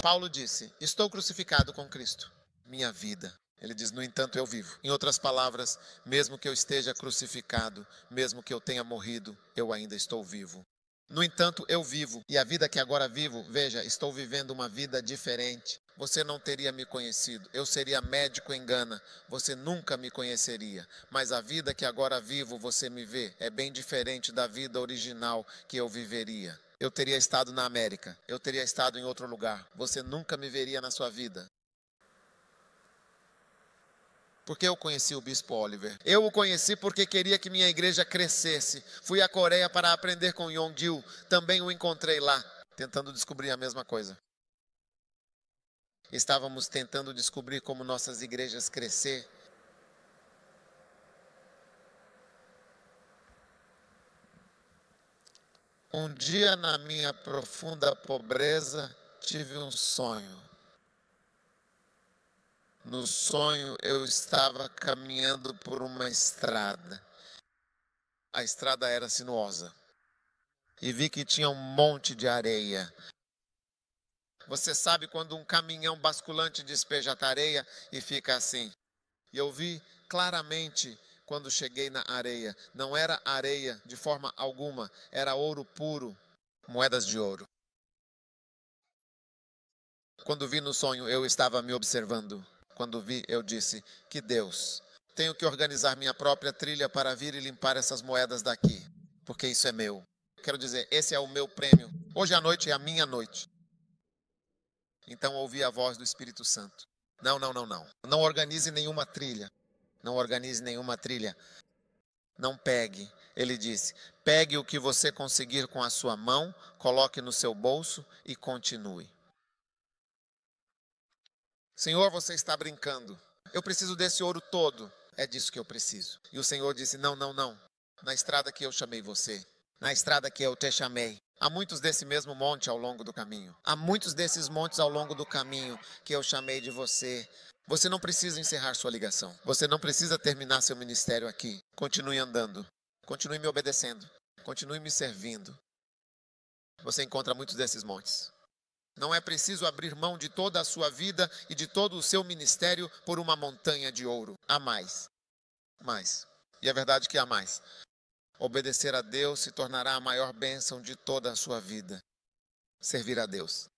Paulo disse, estou crucificado com Cristo. Minha vida. Ele diz, no entanto, eu vivo. Em outras palavras, mesmo que eu esteja crucificado, mesmo que eu tenha morrido, eu ainda estou vivo. No entanto, eu vivo. E a vida que agora vivo, veja, estou vivendo uma vida diferente. Você não teria me conhecido. Eu seria médico em Gana. Você nunca me conheceria. Mas a vida que agora vivo, você me vê, é bem diferente da vida original que eu viveria. Eu teria estado na América. Eu teria estado em outro lugar. Você nunca me veria na sua vida. Porque eu conheci o Bispo Oliver. Eu o conheci porque queria que minha igreja crescesse. Fui à Coreia para aprender com Yonggi. Também o encontrei lá, tentando descobrir a mesma coisa. Estávamos tentando descobrir como nossas igrejas crescer. Um dia, na minha profunda pobreza, tive um sonho. No sonho, eu estava caminhando por uma estrada. A estrada era sinuosa. E vi que tinha um monte de areia. Você sabe quando um caminhão basculante despeja a areia e fica assim. E eu vi claramente quando cheguei na areia. Não era areia de forma alguma, era ouro puro, moedas de ouro. Quando vi no sonho, eu estava me observando. Quando vi, eu disse, que Deus, tenho que organizar minha própria trilha para vir e limpar essas moedas daqui, porque isso é meu. Quero dizer, esse é o meu prêmio. Hoje à noite é a minha noite. Então ouvi a voz do Espírito Santo. Não. Não organize nenhuma trilha. Não organize nenhuma trilha. Não pegue. Ele disse, pegue o que você conseguir com a sua mão, coloque no seu bolso e continue. Senhor, você está brincando. Eu preciso desse ouro todo. É disso que eu preciso. E o Senhor disse, não. Na estrada que eu chamei você. Na estrada que eu te chamei. Há muitos desse mesmo monte ao longo do caminho. Há muitos desses montes ao longo do caminho que eu chamei de você. Você não precisa encerrar sua ligação. Você não precisa terminar seu ministério aqui. Continue andando. Continue me obedecendo. Continue me servindo. Você encontra muitos desses montes. Não é preciso abrir mão de toda a sua vida e de todo o seu ministério por uma montanha de ouro. Há mais. Mais. E é verdade que há mais. Obedecer a Deus se tornará a maior bênção de toda a sua vida. Servir a Deus.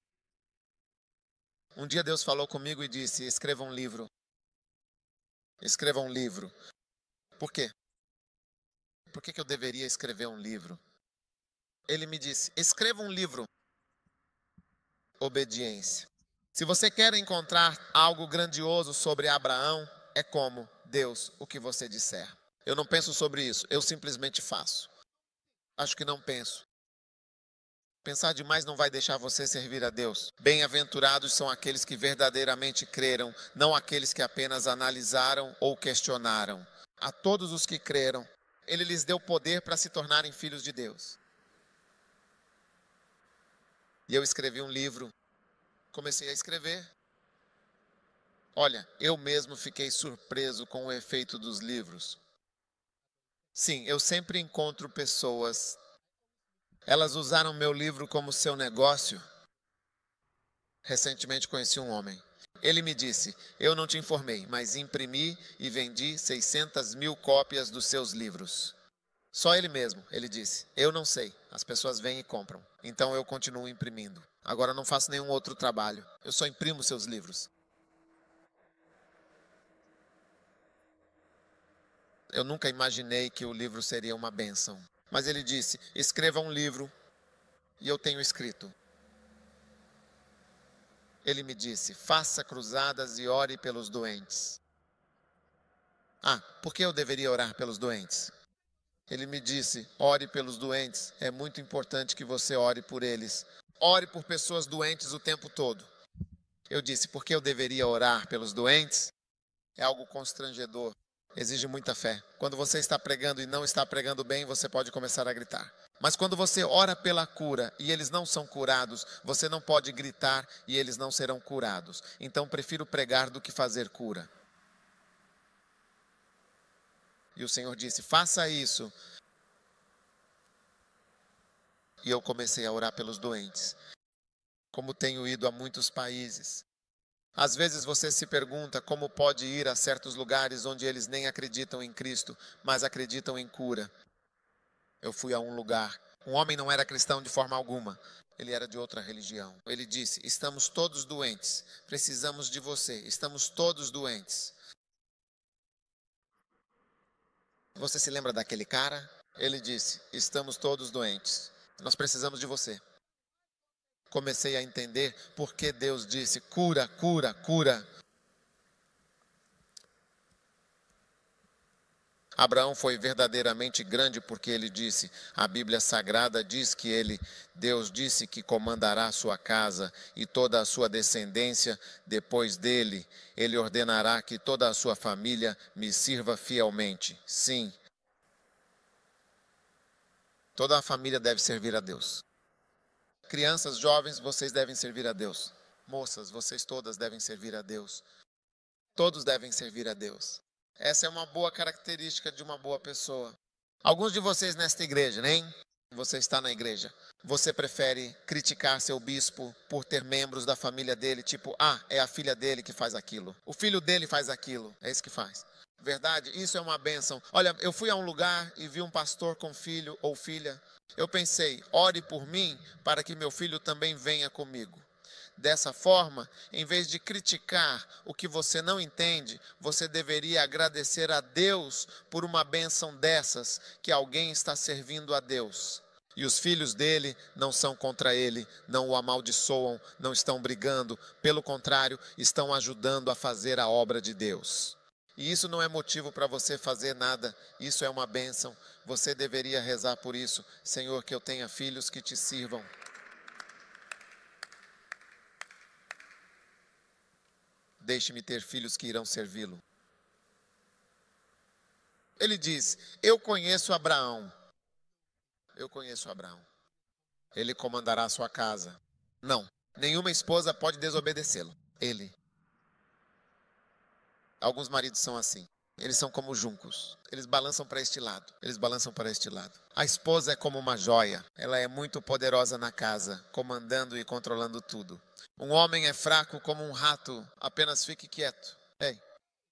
Um dia Deus falou comigo e disse, escreva um livro. Escreva um livro. Por quê? Por que eu deveria escrever um livro? Ele me disse, escreva um livro. Obediência. Se você quer encontrar algo grandioso sobre Abraão, é como Deus, o que você disser. Eu não penso sobre isso, eu simplesmente faço. Acho que não penso. Pensar demais não vai deixar você servir a Deus. Bem-aventurados são aqueles que verdadeiramente creram, não aqueles que apenas analisaram ou questionaram. A todos os que creram, Ele lhes deu poder para se tornarem filhos de Deus. E eu escrevi um livro. Comecei a escrever. Olha, eu mesmo fiquei surpreso com o efeito dos livros. Sim, eu sempre encontro pessoas. Elas usaram meu livro como seu negócio. Recentemente conheci um homem. Ele me disse, eu não te informei, mas imprimi e vendi 600.000 cópias dos seus livros. Só ele mesmo, ele disse, eu não sei, as pessoas vêm e compram. Então eu continuo imprimindo. Agora não faço nenhum outro trabalho, eu só imprimo seus livros. Eu nunca imaginei que o livro seria uma bênção. Mas ele disse, escreva um livro, e eu tenho escrito. Ele me disse: faça cruzadas e ore pelos doentes. Ah, por que eu deveria orar pelos doentes? Ele me disse: ore pelos doentes. É muito importante que você ore por eles. Ore por pessoas doentes o tempo todo. Eu disse: por que eu deveria orar pelos doentes? É algo constrangedor. Exige muita fé. Quando você está pregando e não está pregando bem, você pode começar a gritar. Mas quando você ora pela cura e eles não são curados, você não pode gritar e eles não serão curados. Então prefiro pregar do que fazer cura. E o Senhor disse: faça isso. E eu comecei a orar pelos doentes, como tenho ido a muitos países. Às vezes você se pergunta como pode ir a certos lugares onde eles nem acreditam em Cristo, mas acreditam em cura. Eu fui a um lugar, um homem não era cristão de forma alguma, ele era de outra religião. Ele disse: estamos todos doentes, precisamos de você, estamos todos doentes. Você se lembra daquele cara? Ele disse: estamos todos doentes, nós precisamos de você. Comecei a entender por que Deus disse: cura, cura, cura. Abraão foi verdadeiramente grande porque ele disse, a Bíblia Sagrada diz que Deus disse que comandará a sua casa e toda a sua descendência depois dele. Ele ordenará que toda a sua família me sirva fielmente. Sim, toda a família deve servir a Deus. Crianças, jovens, vocês devem servir a Deus. Moças, vocês todas devem servir a Deus. Todos devem servir a Deus. Essa é uma boa característica de uma boa pessoa. Alguns de vocês nesta igreja, nem? Você está na igreja. Você prefere criticar seu bispo por ter membros da família dele, tipo, é a filha dele que faz aquilo. O filho dele faz aquilo. É isso que faz. Verdade? Isso é uma bênção. Olha, eu fui a um lugar e vi um pastor com filho ou filha. Eu pensei, ore por mim para que meu filho também venha comigo. Dessa forma, em vez de criticar o que você não entende, você deveria agradecer a Deus por uma bênção dessas, que alguém está servindo a Deus. E os filhos dele não são contra ele, não o amaldiçoam, não estão brigando, pelo contrário, estão ajudando a fazer a obra de Deus. E isso não é motivo para você fazer nada, isso é uma bênção. Você deveria rezar por isso. Senhor, que eu tenha filhos que te sirvam. Deixe-me ter filhos que irão servi-lo. Ele diz, eu conheço Abraão. Eu conheço Abraão. Ele comandará a sua casa. Não, nenhuma esposa pode desobedecê-lo. Ele. Alguns maridos são assim. Eles são como juncos. Eles balançam para este lado. Eles balançam para este lado. A esposa é como uma joia. Ela é muito poderosa na casa, comandando e controlando tudo. Um homem é fraco como um rato. Apenas fique quieto. Ei.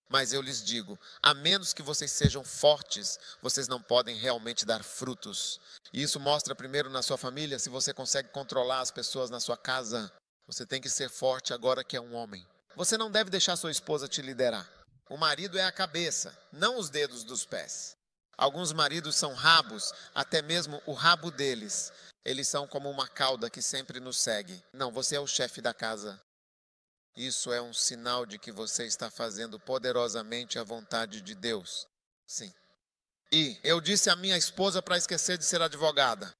Mas eu lhes digo, a menos que vocês sejam fortes, vocês não podem realmente dar frutos. E isso mostra primeiro na sua família, se você consegue controlar as pessoas na sua casa. Você tem que ser forte agora que é um homem. Você não deve deixar sua esposa te liderar. O marido é a cabeça, não os dedos dos pés. Alguns maridos são rabos, até mesmo o rabo deles. Eles são como uma cauda que sempre nos segue. Não, você é o chefe da casa. Isso é um sinal de que você está fazendo poderosamente a vontade de Deus. Sim. E eu disse à minha esposa para esquecer de ser advogada.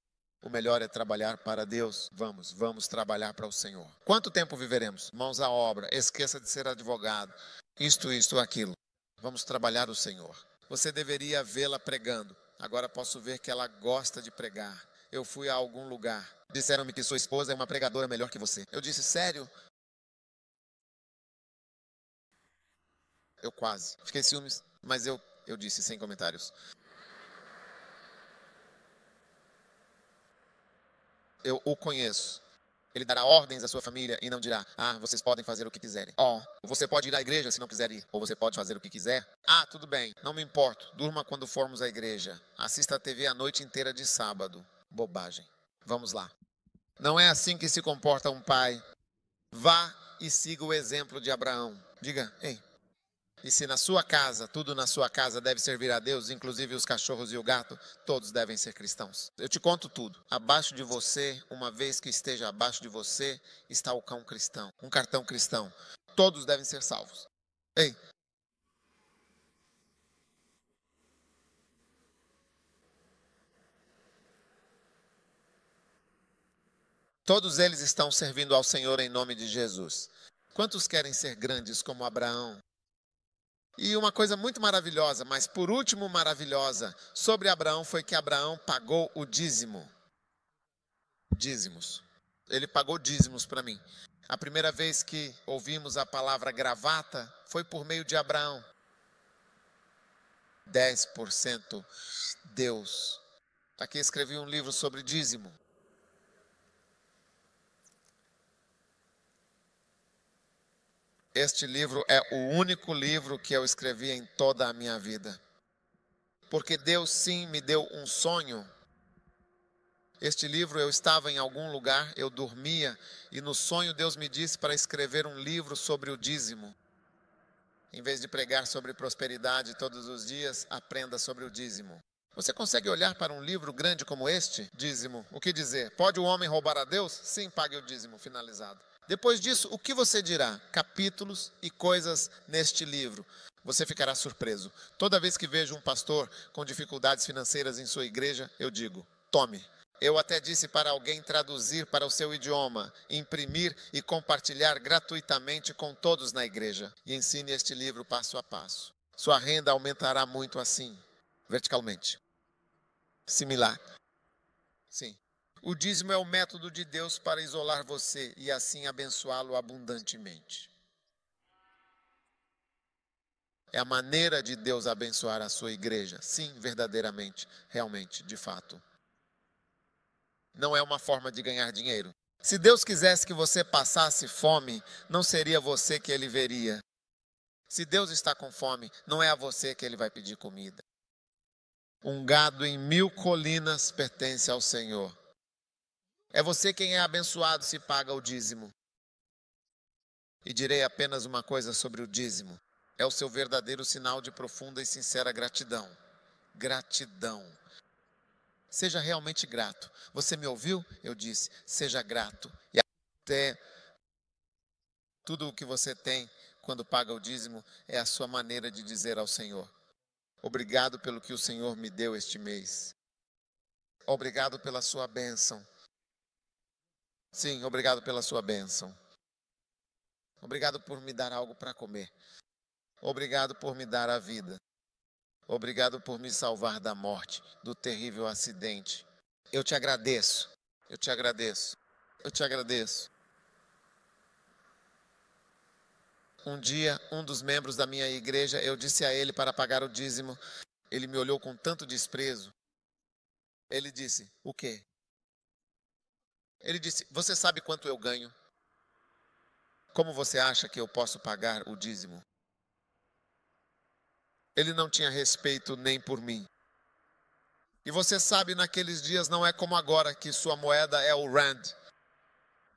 O melhor é trabalhar para Deus. Vamos trabalhar para o Senhor. Quanto tempo viveremos? Mãos à obra. Esqueça de ser advogado. Isto, aquilo. Vamos trabalhar o Senhor. Você deveria vê-la pregando. Agora posso ver que ela gosta de pregar. Eu fui a algum lugar. Disseram-me que sua esposa é uma pregadora melhor que você. Eu disse, sério? Eu quase. Fiquei ciúmes, mas eu disse sem comentários. Eu o conheço. Ele dará ordens à sua família e não dirá, vocês podem fazer o que quiserem. Você pode ir à igreja se não quiser ir. Ou você pode fazer o que quiser. Tudo bem, não me importo. Durma quando formos à igreja. Assista a TV a noite inteira de sábado. Bobagem. Vamos lá. Não é assim que se comporta um pai. Vá e siga o exemplo de Abraão. Diga, ei. E se na sua casa, tudo na sua casa deve servir a Deus, inclusive os cachorros e o gato, todos devem ser cristãos. Eu te conto tudo. Abaixo de você, uma vez que esteja abaixo de você, está o cão cristão, um cartão cristão. Todos devem ser salvos. Ei, todos eles estão servindo ao Senhor em nome de Jesus. Quantos querem ser grandes como Abraão? E uma coisa muito maravilhosa, mas por último maravilhosa, sobre Abraão foi que Abraão pagou o dízimo. Dízimos. Ele pagou dízimos para mim. A primeira vez que ouvimos a palavra gravata foi por meio de Abraão. 10% Deus. Aqui escrevi um livro sobre dízimo. Este livro é o único livro que eu escrevi em toda a minha vida. Porque Deus sim me deu um sonho. Este livro, eu estava em algum lugar, eu dormia, e no sonho Deus me disse para escrever um livro sobre o dízimo. Em vez de pregar sobre prosperidade todos os dias, aprenda sobre o dízimo. Você consegue olhar para um livro grande como este? Dízimo. O que dizer? Pode o homem roubar a Deus? Sim, pague o dízimo. Finalizado. Depois disso, o que você dirá? Capítulos e coisas neste livro. Você ficará surpreso. Toda vez que vejo um pastor com dificuldades financeiras em sua igreja, eu digo, tome. Eu até disse para alguém traduzir para o seu idioma, imprimir e compartilhar gratuitamente com todos na igreja. E ensine este livro passo a passo. Sua renda aumentará muito assim, verticalmente. Similar. Sim. O dízimo é o método de Deus para isolar você e assim abençoá-lo abundantemente. É a maneira de Deus abençoar a sua igreja. Sim, verdadeiramente, realmente, de fato. Não é uma forma de ganhar dinheiro. Se Deus quisesse que você passasse fome, não seria você que ele veria. Se Deus está com fome, não é a você que ele vai pedir comida. Um gado em 1000 colinas pertence ao Senhor. É você quem é abençoado se paga o dízimo. E direi apenas uma coisa sobre o dízimo. É o seu verdadeiro sinal de profunda e sincera gratidão. Gratidão. Seja realmente grato. Você me ouviu? Eu disse, seja grato. E até tudo o que você tem quando paga o dízimo é a sua maneira de dizer ao Senhor, obrigado pelo que o Senhor me deu este mês. Obrigado pela sua bênção. Sim, obrigado pela sua bênção. Obrigado por me dar algo para comer. Obrigado por me dar a vida. Obrigado por me salvar da morte, do terrível acidente. Eu te agradeço. Eu te agradeço. Eu te agradeço. Um dia, um dos membros da minha igreja, eu disse a ele para pagar o dízimo. Ele me olhou com tanto desprezo. Ele disse, o quê? Ele disse, você sabe quanto eu ganho? Como você acha que eu posso pagar o dízimo? Ele não tinha respeito nem por mim. E você sabe, naqueles dias não é como agora, que sua moeda é o rand.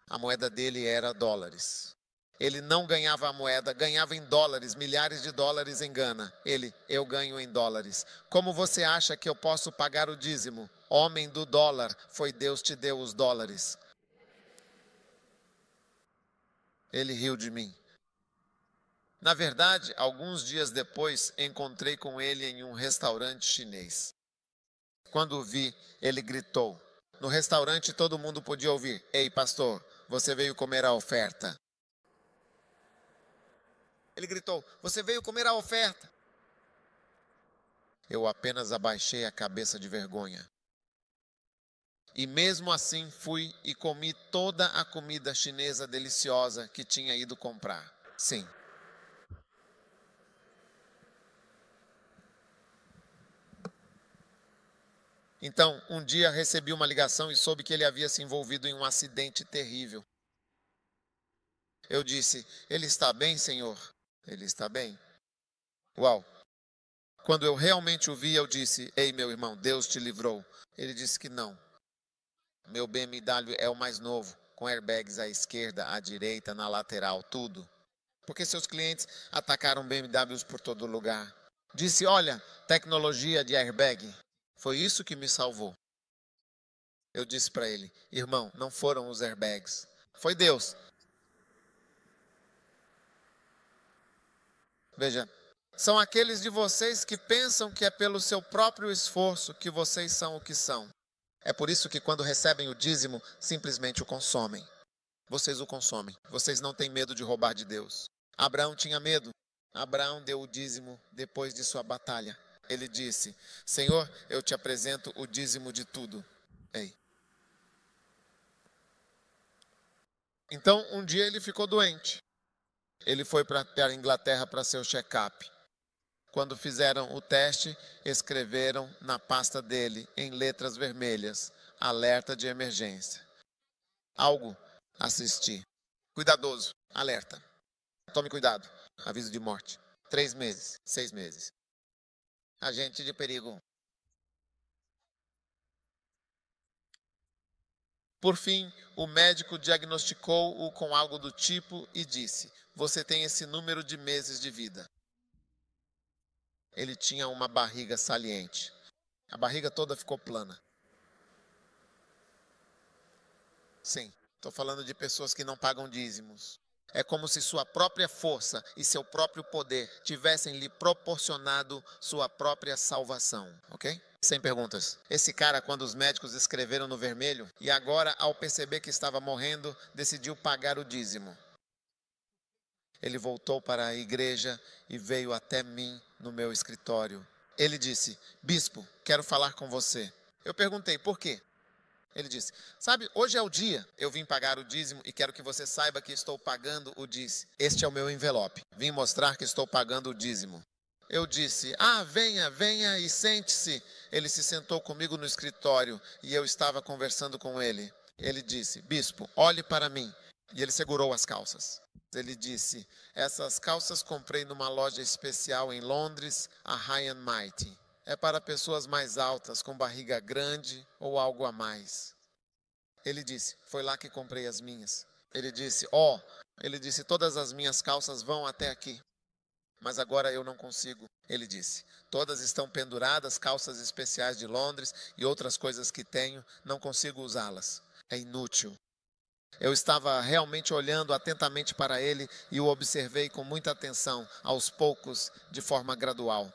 A moeda dele era dólares. Ele não ganhava a moeda, ganhava em dólares, milhares de dólares em Gana. Eu ganho em dólares. Como você acha que eu posso pagar o dízimo? Homem do dólar, foi Deus te deu os dólares. Ele riu de mim. Na verdade, alguns dias depois, encontrei com ele em um restaurante chinês. Quando o vi, ele gritou. No restaurante todo mundo podia ouvir, ei pastor, você veio comer a oferta. Ele gritou, você veio comer a oferta. Eu apenas abaixei a cabeça de vergonha. E mesmo assim fui e comi toda a comida chinesa deliciosa que tinha ido comprar. Sim. Então, um dia recebi uma ligação e soube que ele havia se envolvido em um acidente terrível. Eu disse, ele está bem, senhor? Ele está bem. Uau! Quando eu realmente o vi, eu disse, ei, meu irmão, Deus te livrou. Ele disse que não. Meu BMW é o mais novo, com airbags à esquerda, à direita, na lateral, tudo. Porque seus clientes atacaram BMWs por todo lugar. Disse, olha, tecnologia de airbag, foi isso que me salvou. Eu disse para ele, irmão, não foram os airbags, foi Deus. Veja, são aqueles de vocês que pensam que é pelo seu próprio esforço que vocês são o que são. É por isso que quando recebem o dízimo, simplesmente o consomem. Vocês o consomem. Vocês não têm medo de roubar de Deus. Abraão tinha medo. Abraão deu o dízimo depois de sua batalha. Ele disse, Senhor, eu te apresento o dízimo de tudo. Ei. Então, um dia ele ficou doente. Ele foi para a Inglaterra para seu check-up. Quando fizeram o teste, escreveram na pasta dele, em letras vermelhas, alerta de emergência. Algo assistir. Cuidadoso, alerta. Tome cuidado, aviso de morte. 3 meses, 6 meses. Agente de perigo. Por fim, o médico diagnosticou-o com algo do tipo e disse, você tem esse número de meses de vida. Ele tinha uma barriga saliente. A barriga toda ficou plana. Sim, estou falando de pessoas que não pagam dízimos. É como se sua própria força e seu próprio poder tivessem lhe proporcionado sua própria salvação, ok? Sem perguntas. Esse cara, quando os médicos escreveram no vermelho, e agora, ao perceber que estava morrendo, decidiu pagar o dízimo. Ele voltou para a igreja e veio até mim no meu escritório. Ele disse, bispo, quero falar com você. Eu perguntei, por quê? Ele disse, sabe, hoje é o dia, eu vim pagar o dízimo e quero que você saiba que estou pagando o dízimo. Este é o meu envelope, vim mostrar que estou pagando o dízimo. Eu disse, venha e sente-se. Ele se sentou comigo no escritório e eu estava conversando com ele. Ele disse, bispo, olhe para mim. E ele segurou as calças. Ele disse, essas calças comprei numa loja especial em Londres, a High and Mighty. É para pessoas mais altas, com barriga grande ou algo a mais. Ele disse, foi lá que comprei as minhas. Ele disse, todas as minhas calças vão até aqui. Mas agora eu não consigo. Ele disse, todas estão penduradas, calças especiais de Londres e outras coisas que tenho, não consigo usá-las. É inútil. Eu estava realmente olhando atentamente para ele e o observei com muita atenção, aos poucos, de forma gradual.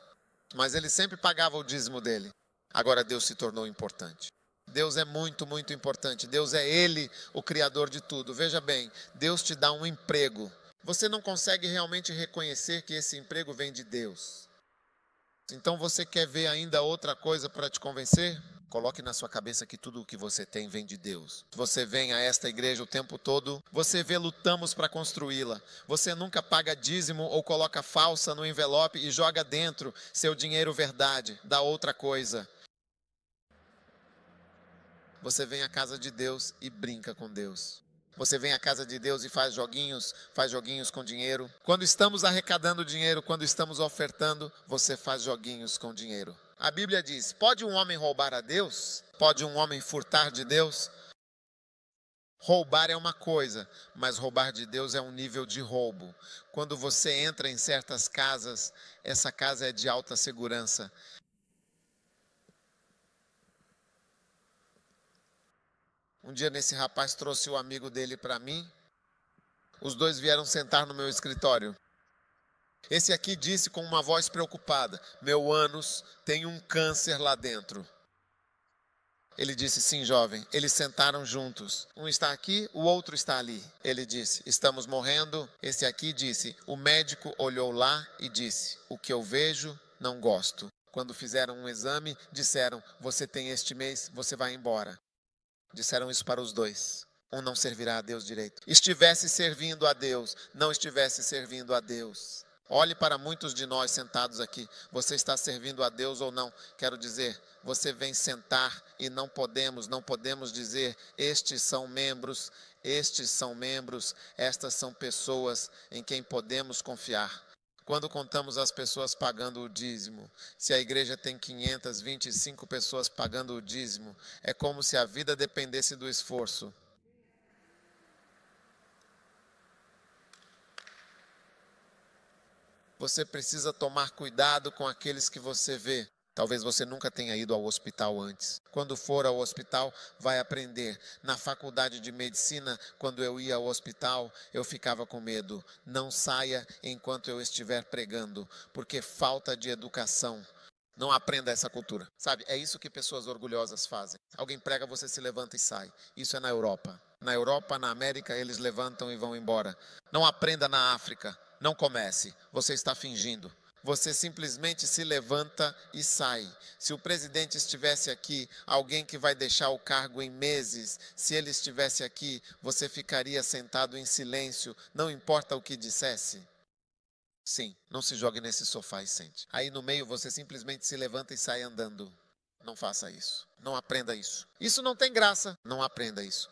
Mas ele sempre pagava o dízimo dele. Agora Deus se tornou importante. Deus é muito, muito importante. Deus é Ele, o Criador de tudo. Veja bem, Deus te dá um emprego. Você não consegue realmente reconhecer que esse emprego vem de Deus. Então você quer ver ainda outra coisa para te convencer? Coloque na sua cabeça que tudo o que você tem vem de Deus. Você vem a esta igreja o tempo todo, você vê lutamos para construí-la. Você nunca paga dízimo ou coloca falsa no envelope e joga dentro seu dinheiro verdade, dá outra coisa. Você vem à casa de Deus e brinca com Deus. Você vem à casa de Deus e faz joguinhos com dinheiro. Quando estamos arrecadando dinheiro, quando estamos ofertando, você faz joguinhos com dinheiro. A Bíblia diz, pode um homem roubar a Deus? Pode um homem furtar de Deus? Roubar é uma coisa, mas roubar de Deus é um nível de roubo. Quando você entra em certas casas, essa casa é de alta segurança. Um dia esse rapaz trouxe o amigo dele para mim. Os dois vieram sentar no meu escritório. Esse aqui disse com uma voz preocupada, meu ânus tem um câncer lá dentro. Ele disse, sim, jovem. Eles sentaram juntos. Um está aqui, o outro está ali. Ele disse, estamos morrendo. Esse aqui disse, o médico olhou lá e disse, o que eu vejo, não gosto. Quando fizeram um exame, disseram, você tem este mês, você vai embora. Disseram isso para os dois. Um não servirá a Deus direito. Estivesse servindo a Deus, não estivesse servindo a Deus. Olhe para muitos de nós sentados aqui. Você está servindo a Deus ou não? Quero dizer, você vem sentar e não podemos dizer, estes são membros, estas são pessoas em quem podemos confiar. Quando contamos as pessoas pagando o dízimo, se a igreja tem 525 pessoas pagando o dízimo, é como se a vida dependesse do esforço. Você precisa tomar cuidado com aqueles que você vê. Talvez você nunca tenha ido ao hospital antes. Quando for ao hospital, vai aprender. Na faculdade de medicina, quando eu ia ao hospital, eu ficava com medo. Não saia enquanto eu estiver pregando, porque falta de educação. Não aprenda essa cultura. Sabe, é isso que pessoas orgulhosas fazem. Alguém prega, você se levanta e sai. Isso é na Europa. Na Europa, na América, eles levantam e vão embora. Não aprenda na África. Não comece. Você está fingindo. Você simplesmente se levanta e sai. Se o presidente estivesse aqui, alguém que vai deixar o cargo em meses, se ele estivesse aqui, você ficaria sentado em silêncio, não importa o que dissesse? Sim, não se jogue nesse sofá e sente. Aí no meio você simplesmente se levanta e sai andando. Não faça isso. Não aprenda isso. Isso não tem graça. Não aprenda isso.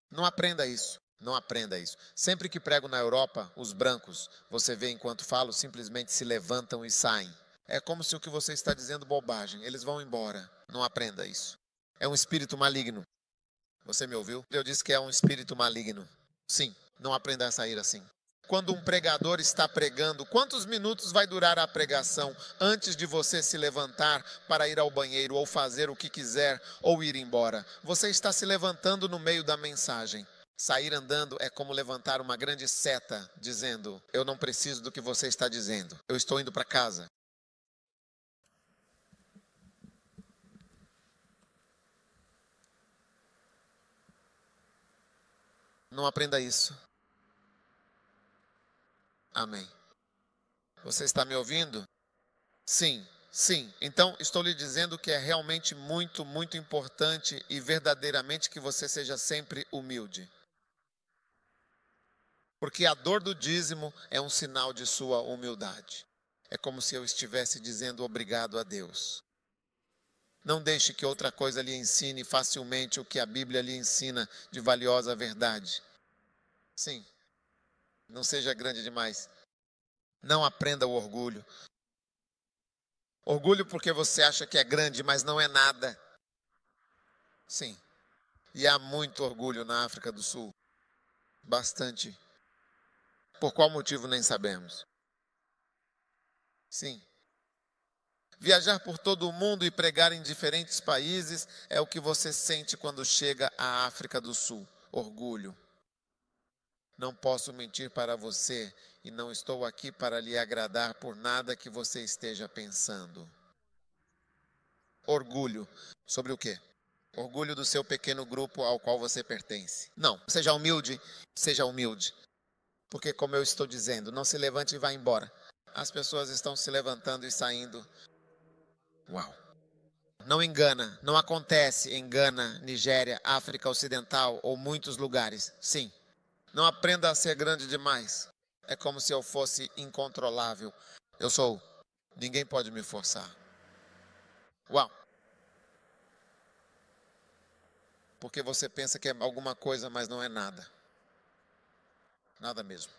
Não aprenda isso. Não aprenda isso. Sempre que prego na Europa, os brancos, você vê enquanto falo, simplesmente se levantam e saem. É como se o que você está dizendo bobagem. Eles vão embora. Não aprenda isso. É um espírito maligno. Você me ouviu? Eu disse que é um espírito maligno. Sim, não aprenda a sair assim. Quando um pregador está pregando, quantos minutos vai durar a pregação antes de você se levantar para ir ao banheiro ou fazer o que quiser ou ir embora? Você está se levantando no meio da mensagem. Sair andando é como levantar uma grande seta, dizendo: eu não preciso do que você está dizendo, eu estou indo para casa. Não aprenda isso. Amém. Você está me ouvindo? Sim, sim. Então, estou lhe dizendo que é realmente muito, muito importante e verdadeiramente que você seja sempre humilde. Porque a dor do dízimo é um sinal de sua humildade. É como se eu estivesse dizendo obrigado a Deus. Não deixe que outra coisa lhe ensine facilmente o que a Bíblia lhe ensina de valiosa verdade. Sim, não seja grande demais. Não aprenda o orgulho. Orgulho porque você acha que é grande, mas não é nada. Sim, e há muito orgulho na África do Sul. Bastante. Por qual motivo nem sabemos. Sim. Viajar por todo o mundo e pregar em diferentes países é o que você sente quando chega à África do Sul. Orgulho. Não posso mentir para você e não estou aqui para lhe agradar por nada que você esteja pensando. Orgulho. Sobre o quê? Orgulho do seu pequeno grupo ao qual você pertence. Não, seja humilde, seja humilde. Porque, como eu estou dizendo, não se levante e vá embora. As pessoas estão se levantando e saindo. Uau! Não engana, não acontece em Gana, Nigéria, África Ocidental ou muitos lugares. Sim. Não aprenda a ser grande demais. É como se eu fosse incontrolável. Eu sou. Ninguém pode me forçar. Uau! Porque você pensa que é alguma coisa, mas não é nada. Nada mesmo.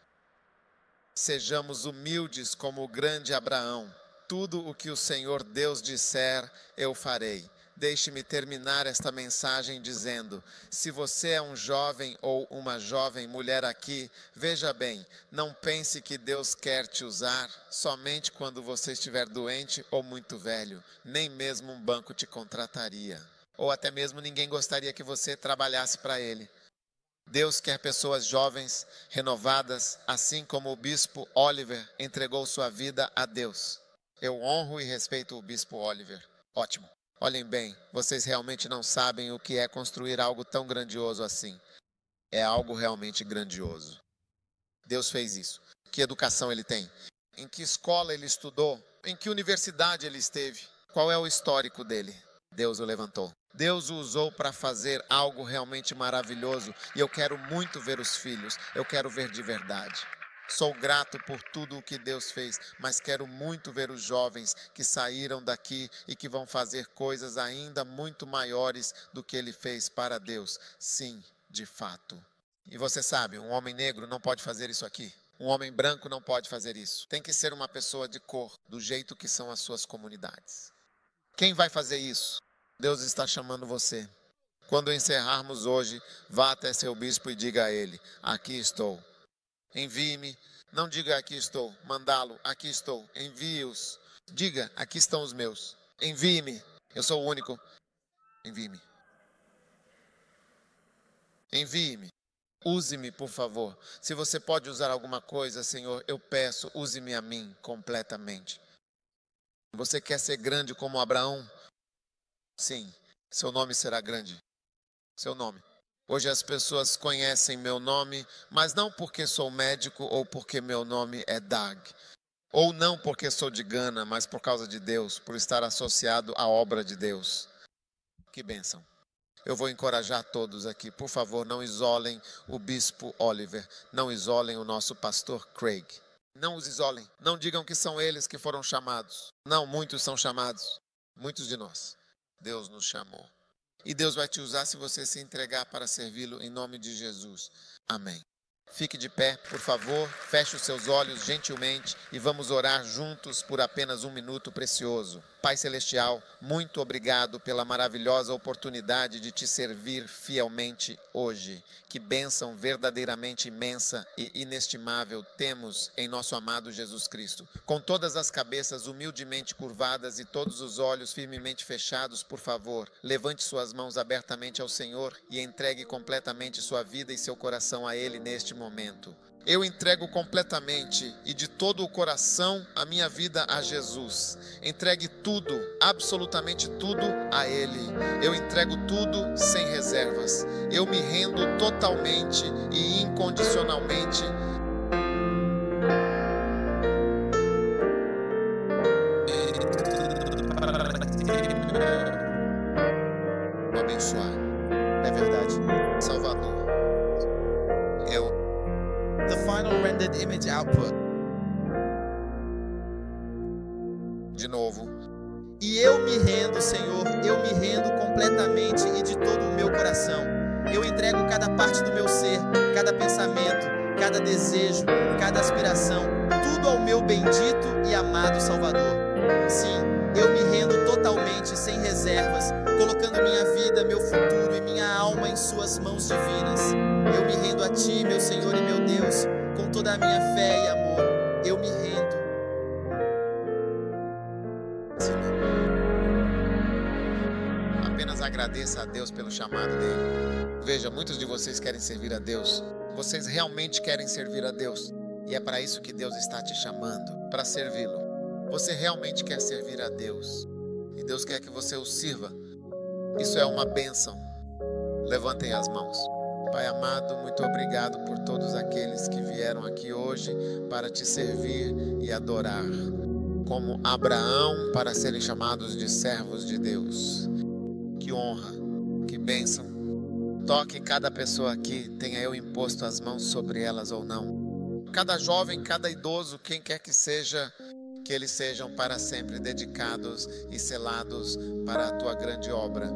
Sejamos humildes como o grande Abraão. Tudo o que o Senhor Deus disser, eu farei. Deixe-me terminar esta mensagem dizendo: se você é um jovem ou uma jovem mulher aqui, veja bem, não pense que Deus quer te usar somente quando você estiver doente ou muito velho. Nem mesmo um banco te contrataria. Ou até mesmo ninguém gostaria que você trabalhasse para ele. Deus quer pessoas jovens, renovadas, assim como o bispo Oliver entregou sua vida a Deus. Eu honro e respeito o bispo Oliver. Ótimo. Olhem bem, vocês realmente não sabem o que é construir algo tão grandioso assim. É algo realmente grandioso. Deus fez isso. Que educação ele tem? Em que escola ele estudou? Em que universidade ele esteve? Qual é o histórico dele? Deus o levantou. Deus o usou para fazer algo realmente maravilhoso. E eu quero muito ver os filhos. Eu quero ver de verdade. Sou grato por tudo o que Deus fez, mas quero muito ver os jovens que saíram daqui e que vão fazer coisas ainda muito maiores do que ele fez para Deus. Sim, de fato. E você sabe, um homem negro não pode fazer isso aqui. Um homem branco não pode fazer isso. Tem que ser uma pessoa de cor, do jeito que são as suas comunidades. Quem vai fazer isso? Deus está chamando você. Quando encerrarmos hoje, vá até seu bispo e diga a ele: aqui estou. Envie-me, Não diga aqui estou, mandá-lo, aqui estou, envie-os. Diga, aqui estão os meus. Envie-me, eu sou o único. Envie-me. Envie-me. Use-me, por favor. Se você pode usar alguma coisa, Senhor, eu peço, use-me a mim completamente. Você quer ser grande como Abraão? Sim, seu nome será grande. Seu nome. Hoje as pessoas conhecem meu nome, mas não porque sou médico ou porque meu nome é Dag. Ou não porque sou de Gana, mas por causa de Deus, por estar associado à obra de Deus. Que bênção. Eu vou encorajar todos aqui, por favor, não isolem o bispo Oliver, não isolem o nosso pastor Craig. Não os isolem, não digam que são eles que foram chamados. Não, muitos são chamados, muitos de nós. Deus nos chamou. E Deus vai te usar se você se entregar para servi-lo em nome de Jesus. Amém. Fique de pé, por favor, feche os seus olhos gentilmente e vamos orar juntos por apenas um minuto precioso. Pai Celestial, muito obrigado pela maravilhosa oportunidade de te servir fielmente hoje. Que bênção verdadeiramente imensa e inestimável temos em nosso amado Jesus Cristo. Com todas as cabeças humildemente curvadas e todos os olhos firmemente fechados, por favor, levante suas mãos abertamente ao Senhor e entregue completamente sua vida e seu coração a Ele neste momento. Eu entrego completamente e de todo o coração a minha vida a Jesus. Entregue tudo, absolutamente tudo a Ele. Eu entrego tudo sem reservas. Eu me rendo totalmente e incondicionalmente. Vou abençoar. É verdade. Salvador. The final rendered image output. De novo. E eu me rendo, Senhor, eu me rendo completamente e de todo o meu coração. Eu entrego cada parte do meu ser, cada pensamento, cada desejo, cada aspiração, tudo ao meu bendito e amado Salvador. Sim, eu me rendo totalmente, sem reservas, colocando minha vida, meu futuro e minha alma em suas mãos divinas. Eu me rendo a Ti, meu Senhor e meu Deus, com toda a minha fé e amor. Eu me rendo. Apenas agradeça a Deus pelo chamado dele. Veja, muitos de vocês querem servir a Deus. Vocês realmente querem servir a Deus. E é para isso que Deus está te chamando, para servi-lo. Você realmente quer servir a Deus. E Deus quer que você o sirva. Isso é uma bênção. Levantem as mãos. Pai amado, muito obrigado por todos aqueles que vieram aqui hoje para te servir e adorar. Como Abraão, para serem chamados de servos de Deus. Que honra, que bênção. Toque cada pessoa aqui, tenha eu imposto as mãos sobre elas ou não. Cada jovem, cada idoso, quem quer que seja, que eles sejam para sempre dedicados e selados para a tua grande obra.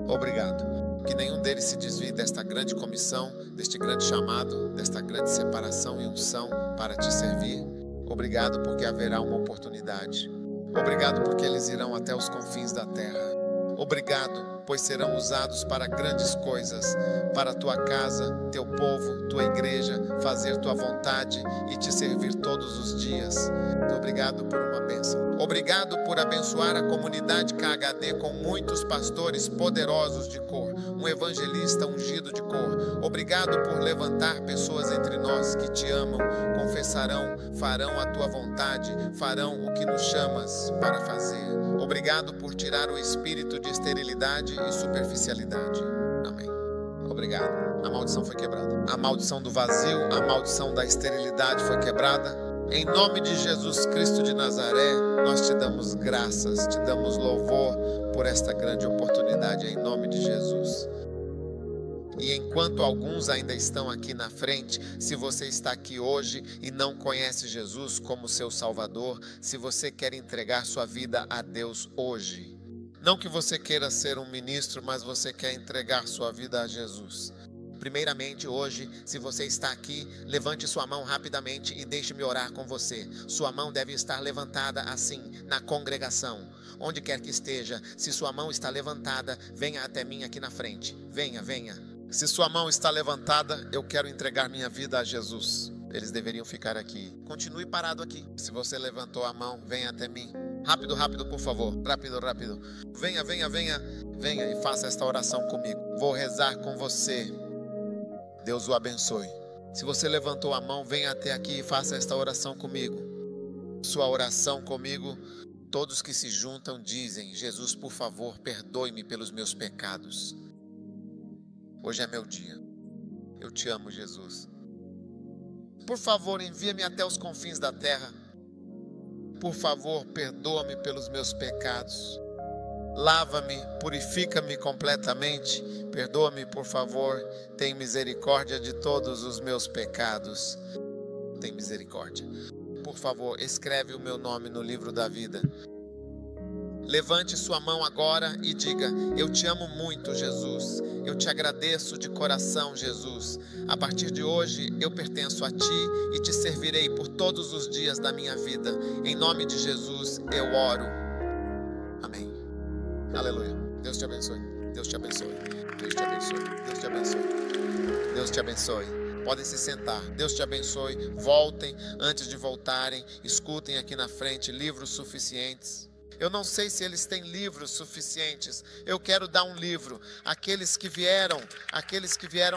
Obrigado. Que nenhum deles se desvie desta grande comissão, deste grande chamado, desta grande separação e unção para te servir. Obrigado porque haverá uma oportunidade. Obrigado porque eles irão até os confins da terra. Obrigado, pois serão usados para grandes coisas, para a tua casa, teu povo, tua igreja, fazer tua vontade e te servir todos os dias. Obrigado por uma bênção. Obrigado por abençoar a comunidade KHD com muitos pastores poderosos de cor, um evangelista ungido de cor. Obrigado por levantar pessoas entre nós que te amam, confessarão, farão a tua vontade, farão o que nos chamas para fazer. Obrigado por tirar o espírito de esterilidade e superficialidade. Amém. Obrigado. A maldição foi quebrada. A maldição do vazio, a maldição da esterilidade foi quebrada. Em nome de Jesus Cristo de Nazaré, nós te damos graças, te damos louvor por esta grande oportunidade em nome de Jesus. E enquanto alguns ainda estão aqui na frente, se você está aqui hoje e não conhece Jesus como seu Salvador, se você quer entregar sua vida a Deus hoje, não que você queira ser um ministro, mas você quer entregar sua vida a Jesus. Primeiramente, hoje, se você está aqui, levante sua mão rapidamente e deixe-me orar com você. Sua mão deve estar levantada assim, na congregação. Onde quer que esteja, se sua mão está levantada, venha até mim aqui na frente. Venha, venha. Se sua mão está levantada, eu quero entregar minha vida a Jesus. Eles deveriam ficar aqui. Continue parado aqui. Se você levantou a mão, venha até mim. Rápido, rápido, por favor. Rápido, rápido. Venha, venha, venha. Venha e faça esta oração comigo. Vou rezar com você. Deus o abençoe. Se você levantou a mão, venha até aqui e faça esta oração comigo. Sua oração comigo, todos que se juntam dizem: Jesus, por favor, perdoe-me pelos meus pecados. Hoje é meu dia. Eu te amo, Jesus. Por favor, envia-me até os confins da terra. Por favor, perdoa-me pelos meus pecados. Lava-me, purifica-me completamente. Perdoa-me, por favor. Tem misericórdia de todos os meus pecados. Tem misericórdia. Por favor, escreve o meu nome no livro da vida. Levante sua mão agora e diga: eu te amo muito, Jesus. Eu te agradeço de coração, Jesus. A partir de hoje eu pertenço a ti e te servirei por todos os dias da minha vida. Em nome de Jesus eu oro. Amém. Aleluia. Deus te abençoe. Deus te abençoe. Deus te abençoe. Deus te abençoe. Deus te abençoe. Podem se sentar. Deus te abençoe. Voltem antes de voltarem. Escutem aqui na frente livros suficientes. Eu não sei se eles têm livros suficientes. Eu quero dar um livro. Aqueles que vieram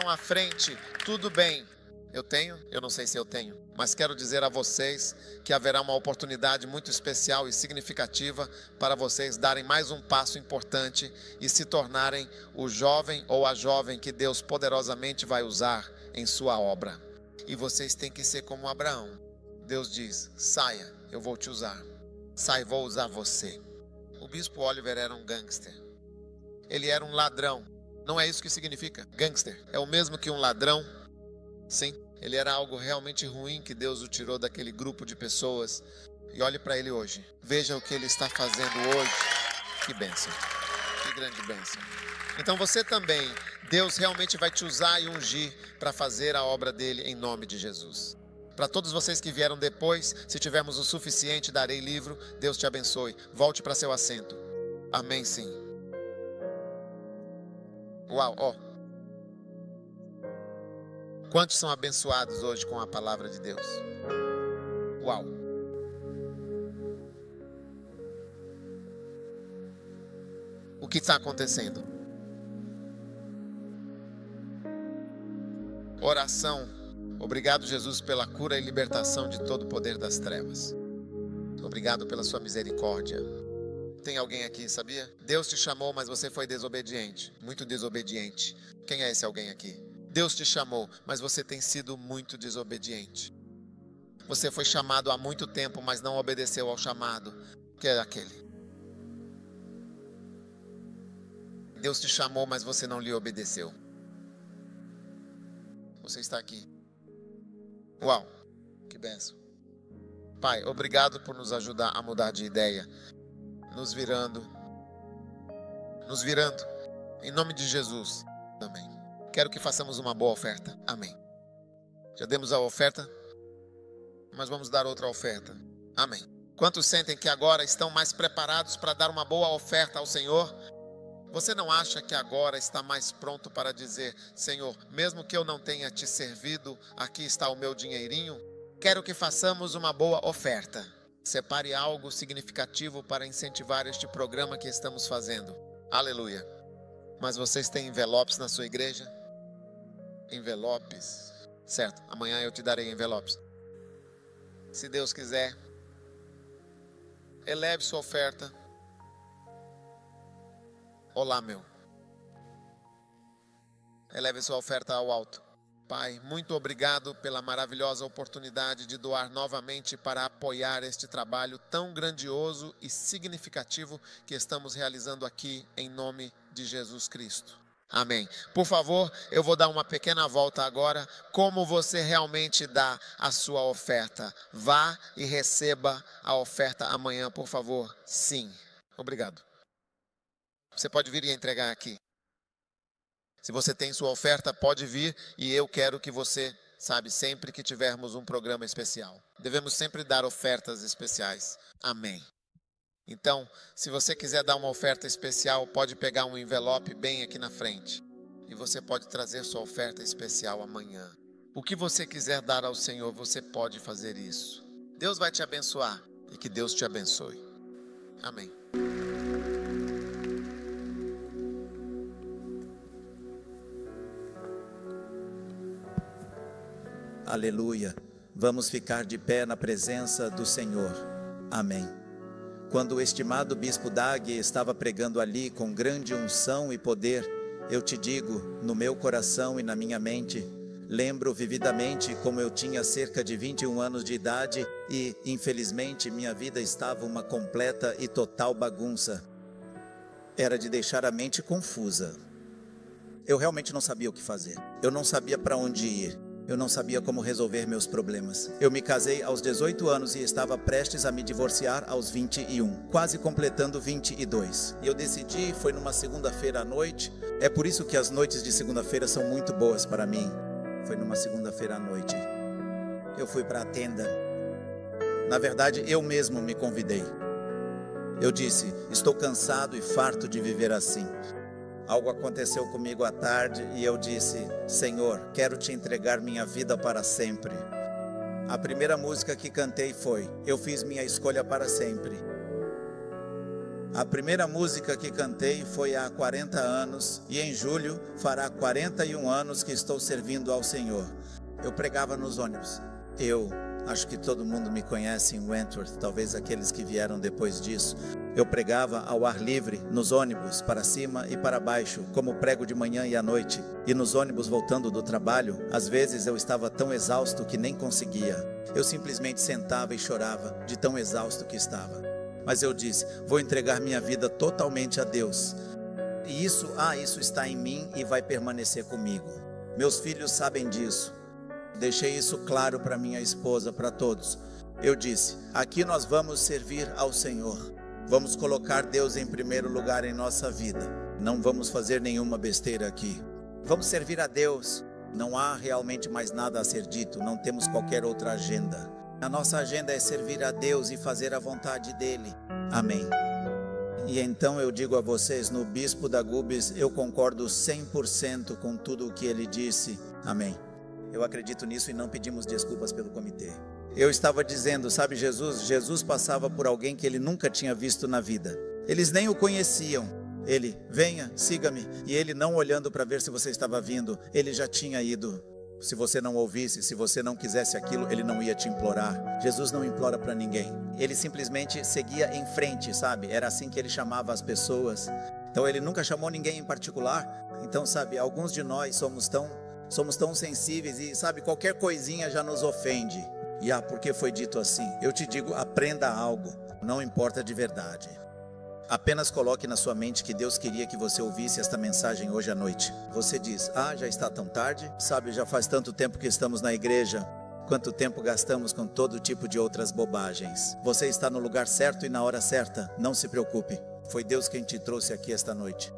à frente, tudo bem. Eu tenho? Eu não sei se eu tenho. Mas quero dizer a vocês que haverá uma oportunidade muito especial e significativa para vocês darem mais um passo importante e se tornarem o jovem ou a jovem que Deus poderosamente vai usar em sua obra. E vocês têm que ser como Abraão. Deus diz: saia, eu vou te usar. Sai, vou usar você. O bispo Oliver era um gangster. Ele era um ladrão. Não é isso que significa gangster. É o mesmo que um ladrão. Sim, ele era algo realmente ruim que Deus o tirou daquele grupo de pessoas. E olhe para ele hoje. Veja o que ele está fazendo hoje. Que bênção. Que grande bênção. Então você também, Deus realmente vai te usar e ungir para fazer a obra dele em nome de Jesus. Para todos vocês que vieram depois, se tivermos o suficiente, darei livro. Deus te abençoe. Volte para seu assento. Amém, sim. Uau, ó. Quantos são abençoados hoje com a palavra de Deus? Uau. O que está acontecendo? Oração. Obrigado, Jesus, pela cura e libertação de todo o poder das trevas. Obrigado pela sua misericórdia. Tem alguém aqui, sabia? Deus te chamou, mas você foi desobediente. Muito desobediente. Quem é esse alguém aqui? Deus te chamou, mas você tem sido muito desobediente. Você foi chamado há muito tempo, mas não obedeceu ao chamado. Que é aquele? Deus te chamou, mas você não lhe obedeceu. Você está aqui. Uau, que bênção. Pai, obrigado por nos ajudar a mudar de ideia. Nos virando. Em nome de Jesus. Amém. Quero que façamos uma boa oferta. Amém. Já demos a oferta, mas vamos dar outra oferta. Amém. Quantos sentem que agora estão mais preparados para dar uma boa oferta ao Senhor? Você não acha que agora está mais pronto para dizer: Senhor, mesmo que eu não tenha te servido, aqui está o meu dinheirinho? Quero que façamos uma boa oferta. Separe algo significativo para incentivar este programa que estamos fazendo. Aleluia. Mas vocês têm envelopes na sua igreja? Envelopes. Certo, amanhã eu te darei envelopes. Se Deus quiser, eleve sua oferta. Olá, meu. Eleve sua oferta ao alto. Pai, muito obrigado pela maravilhosa oportunidade de doar novamente para apoiar este trabalho tão grandioso e significativo que estamos realizando aqui em nome de Jesus Cristo. Amém. Por favor, eu vou dar uma pequena volta agora. Como você realmente dá a sua oferta? Vá e receba a oferta amanhã, por favor. Sim. Obrigado. Você pode vir e entregar aqui. Se você tem sua oferta, pode vir e eu quero que você, sempre que tivermos um programa especial. Devemos sempre dar ofertas especiais. Amém. Então, se você quiser dar uma oferta especial, pode pegar um envelope bem aqui na frente. E você pode trazer sua oferta especial amanhã. O que você quiser dar ao Senhor, você pode fazer isso. Deus vai te abençoar e que Deus te abençoe. Amém. Aleluia. Vamos ficar de pé na presença do Senhor. Amém. Quando o estimado bispo Dag estava pregando ali com grande unção e poder, eu te digo, no meu coração e na minha mente, lembro vividamente como eu tinha cerca de 21 anos de idade e, infelizmente, minha vida estava uma completa e total bagunça. Era de deixar a mente confusa. Eu realmente não sabia o que fazer. Eu não sabia para onde ir. Eu não sabia como resolver meus problemas. Eu me casei aos 18 anos e estava prestes a me divorciar aos 21, quase completando 22. E eu decidi, foi numa segunda-feira à noite. É por isso que as noites de segunda-feira são muito boas para mim. Foi numa segunda-feira à noite. Eu fui para a tenda. Na verdade, eu mesmo me convidei. Eu disse, estou cansado e farto de viver assim. Algo aconteceu comigo à tarde e eu disse, Senhor, quero te entregar minha vida para sempre. A primeira música que cantei foi, eu fiz minha escolha para sempre. A primeira música que cantei foi há 40 anos e em julho fará 41 anos que estou servindo ao Senhor. Eu pregava nos ônibus. Acho que todo mundo me conhece em Wentworth, talvez aqueles que vieram depois disso. Eu pregava ao ar livre, nos ônibus, para cima e para baixo, como prego de manhã e à noite. E nos ônibus voltando do trabalho, às vezes eu estava tão exausto que nem conseguia. Eu simplesmente sentava e chorava, de tão exausto que estava. Mas eu disse, vou entregar minha vida totalmente a Deus. E isso está em mim e vai permanecer comigo. Meus filhos sabem disso. Deixei isso claro para minha esposa, para todos. Eu disse, aqui nós vamos servir ao Senhor. Vamos colocar Deus em primeiro lugar em nossa vida. Não vamos fazer nenhuma besteira aqui. Vamos servir a Deus. Não há realmente mais nada a ser dito. Não temos qualquer outra agenda. A nossa agenda é servir a Deus e fazer a vontade dEle. Amém. E então eu digo a vocês, no bispo da Gubis, eu concordo 100% com tudo o que ele disse. Amém. Eu acredito nisso e não pedimos desculpas pelo comitê. Eu estava dizendo, sabe Jesus passava por alguém que ele nunca tinha visto na vida. Eles nem o conheciam. Ele, venha, siga-me. E ele não olhando para ver se você estava vindo, ele já tinha ido. Se você não ouvisse, se você não quisesse aquilo, ele não ia te implorar. Jesus não implora para ninguém. Ele simplesmente seguia em frente, sabe? Era assim que ele chamava as pessoas. Então ele nunca chamou ninguém em particular. Então, sabe, alguns de nós somos tão sensíveis e, sabe, qualquer coisinha já nos ofende. E porque foi dito assim? Eu te digo, aprenda algo, não importa de verdade. Apenas coloque na sua mente que Deus queria que você ouvisse esta mensagem hoje à noite. Você diz, já está tão tarde? Sabe, já faz tanto tempo que estamos na igreja. Quanto tempo gastamos com todo tipo de outras bobagens. Você está no lugar certo e na hora certa, não se preocupe. Foi Deus quem te trouxe aqui esta noite.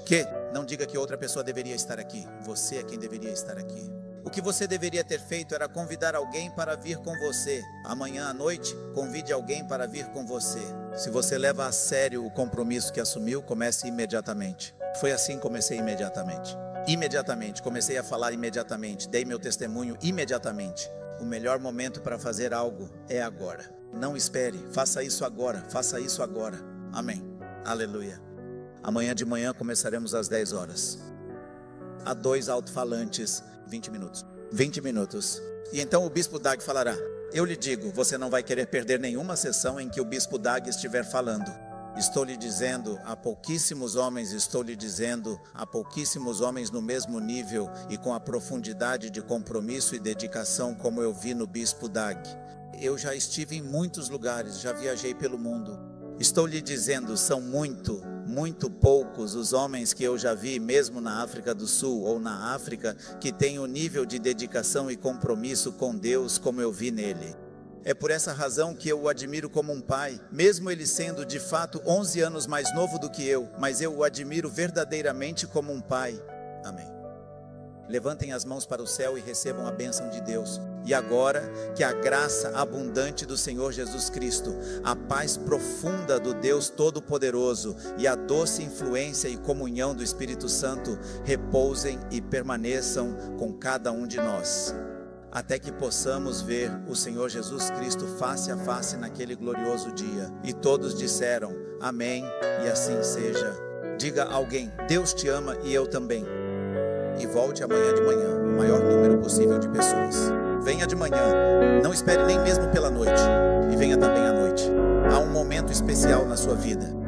Não diga que outra pessoa deveria estar aqui. Você é quem deveria estar aqui. O que você deveria ter feito era convidar alguém para vir com você. Amanhã à noite, convide alguém para vir com você. Se você leva a sério o compromisso que assumiu, comece imediatamente. Foi assim que comecei imediatamente. Imediatamente, comecei a falar imediatamente. Dei meu testemunho imediatamente. O melhor momento para fazer algo é agora. Não espere, faça isso agora, faça isso agora. Amém. Aleluia. Amanhã de manhã começaremos às 10 horas. Há 2 alto-falantes, 20 minutos. 20 minutos. E então o bispo Dag falará. Eu lhe digo, você não vai querer perder nenhuma sessão em que o bispo Dag estiver falando. Estou lhe dizendo, há pouquíssimos homens no mesmo nível e com a profundidade de compromisso e dedicação como eu vi no bispo Dag. Eu já estive em muitos lugares, já viajei pelo mundo. Estou lhe dizendo, são muito poucos os homens que eu já vi, mesmo na África do Sul ou na África, que têm o nível de dedicação e compromisso com Deus como eu vi nele. É por essa razão que eu o admiro como um pai, mesmo ele sendo de fato 11 anos mais novo do que eu, mas eu o admiro verdadeiramente como um pai. Amém. Levantem as mãos para o céu e recebam a bênção de Deus. E agora, que a graça abundante do Senhor Jesus Cristo, a paz profunda do Deus Todo-Poderoso e a doce influência e comunhão do Espírito Santo repousem e permaneçam com cada um de nós. até que possamos ver o Senhor Jesus Cristo face a face naquele glorioso dia. E todos disseram amém, e assim seja. Diga a alguém: Deus te ama e eu também. E volte amanhã de manhã, o maior número possível de pessoas. Venha de manhã, não espere nem mesmo pela noite, e venha também à noite. Há um momento especial na sua vida.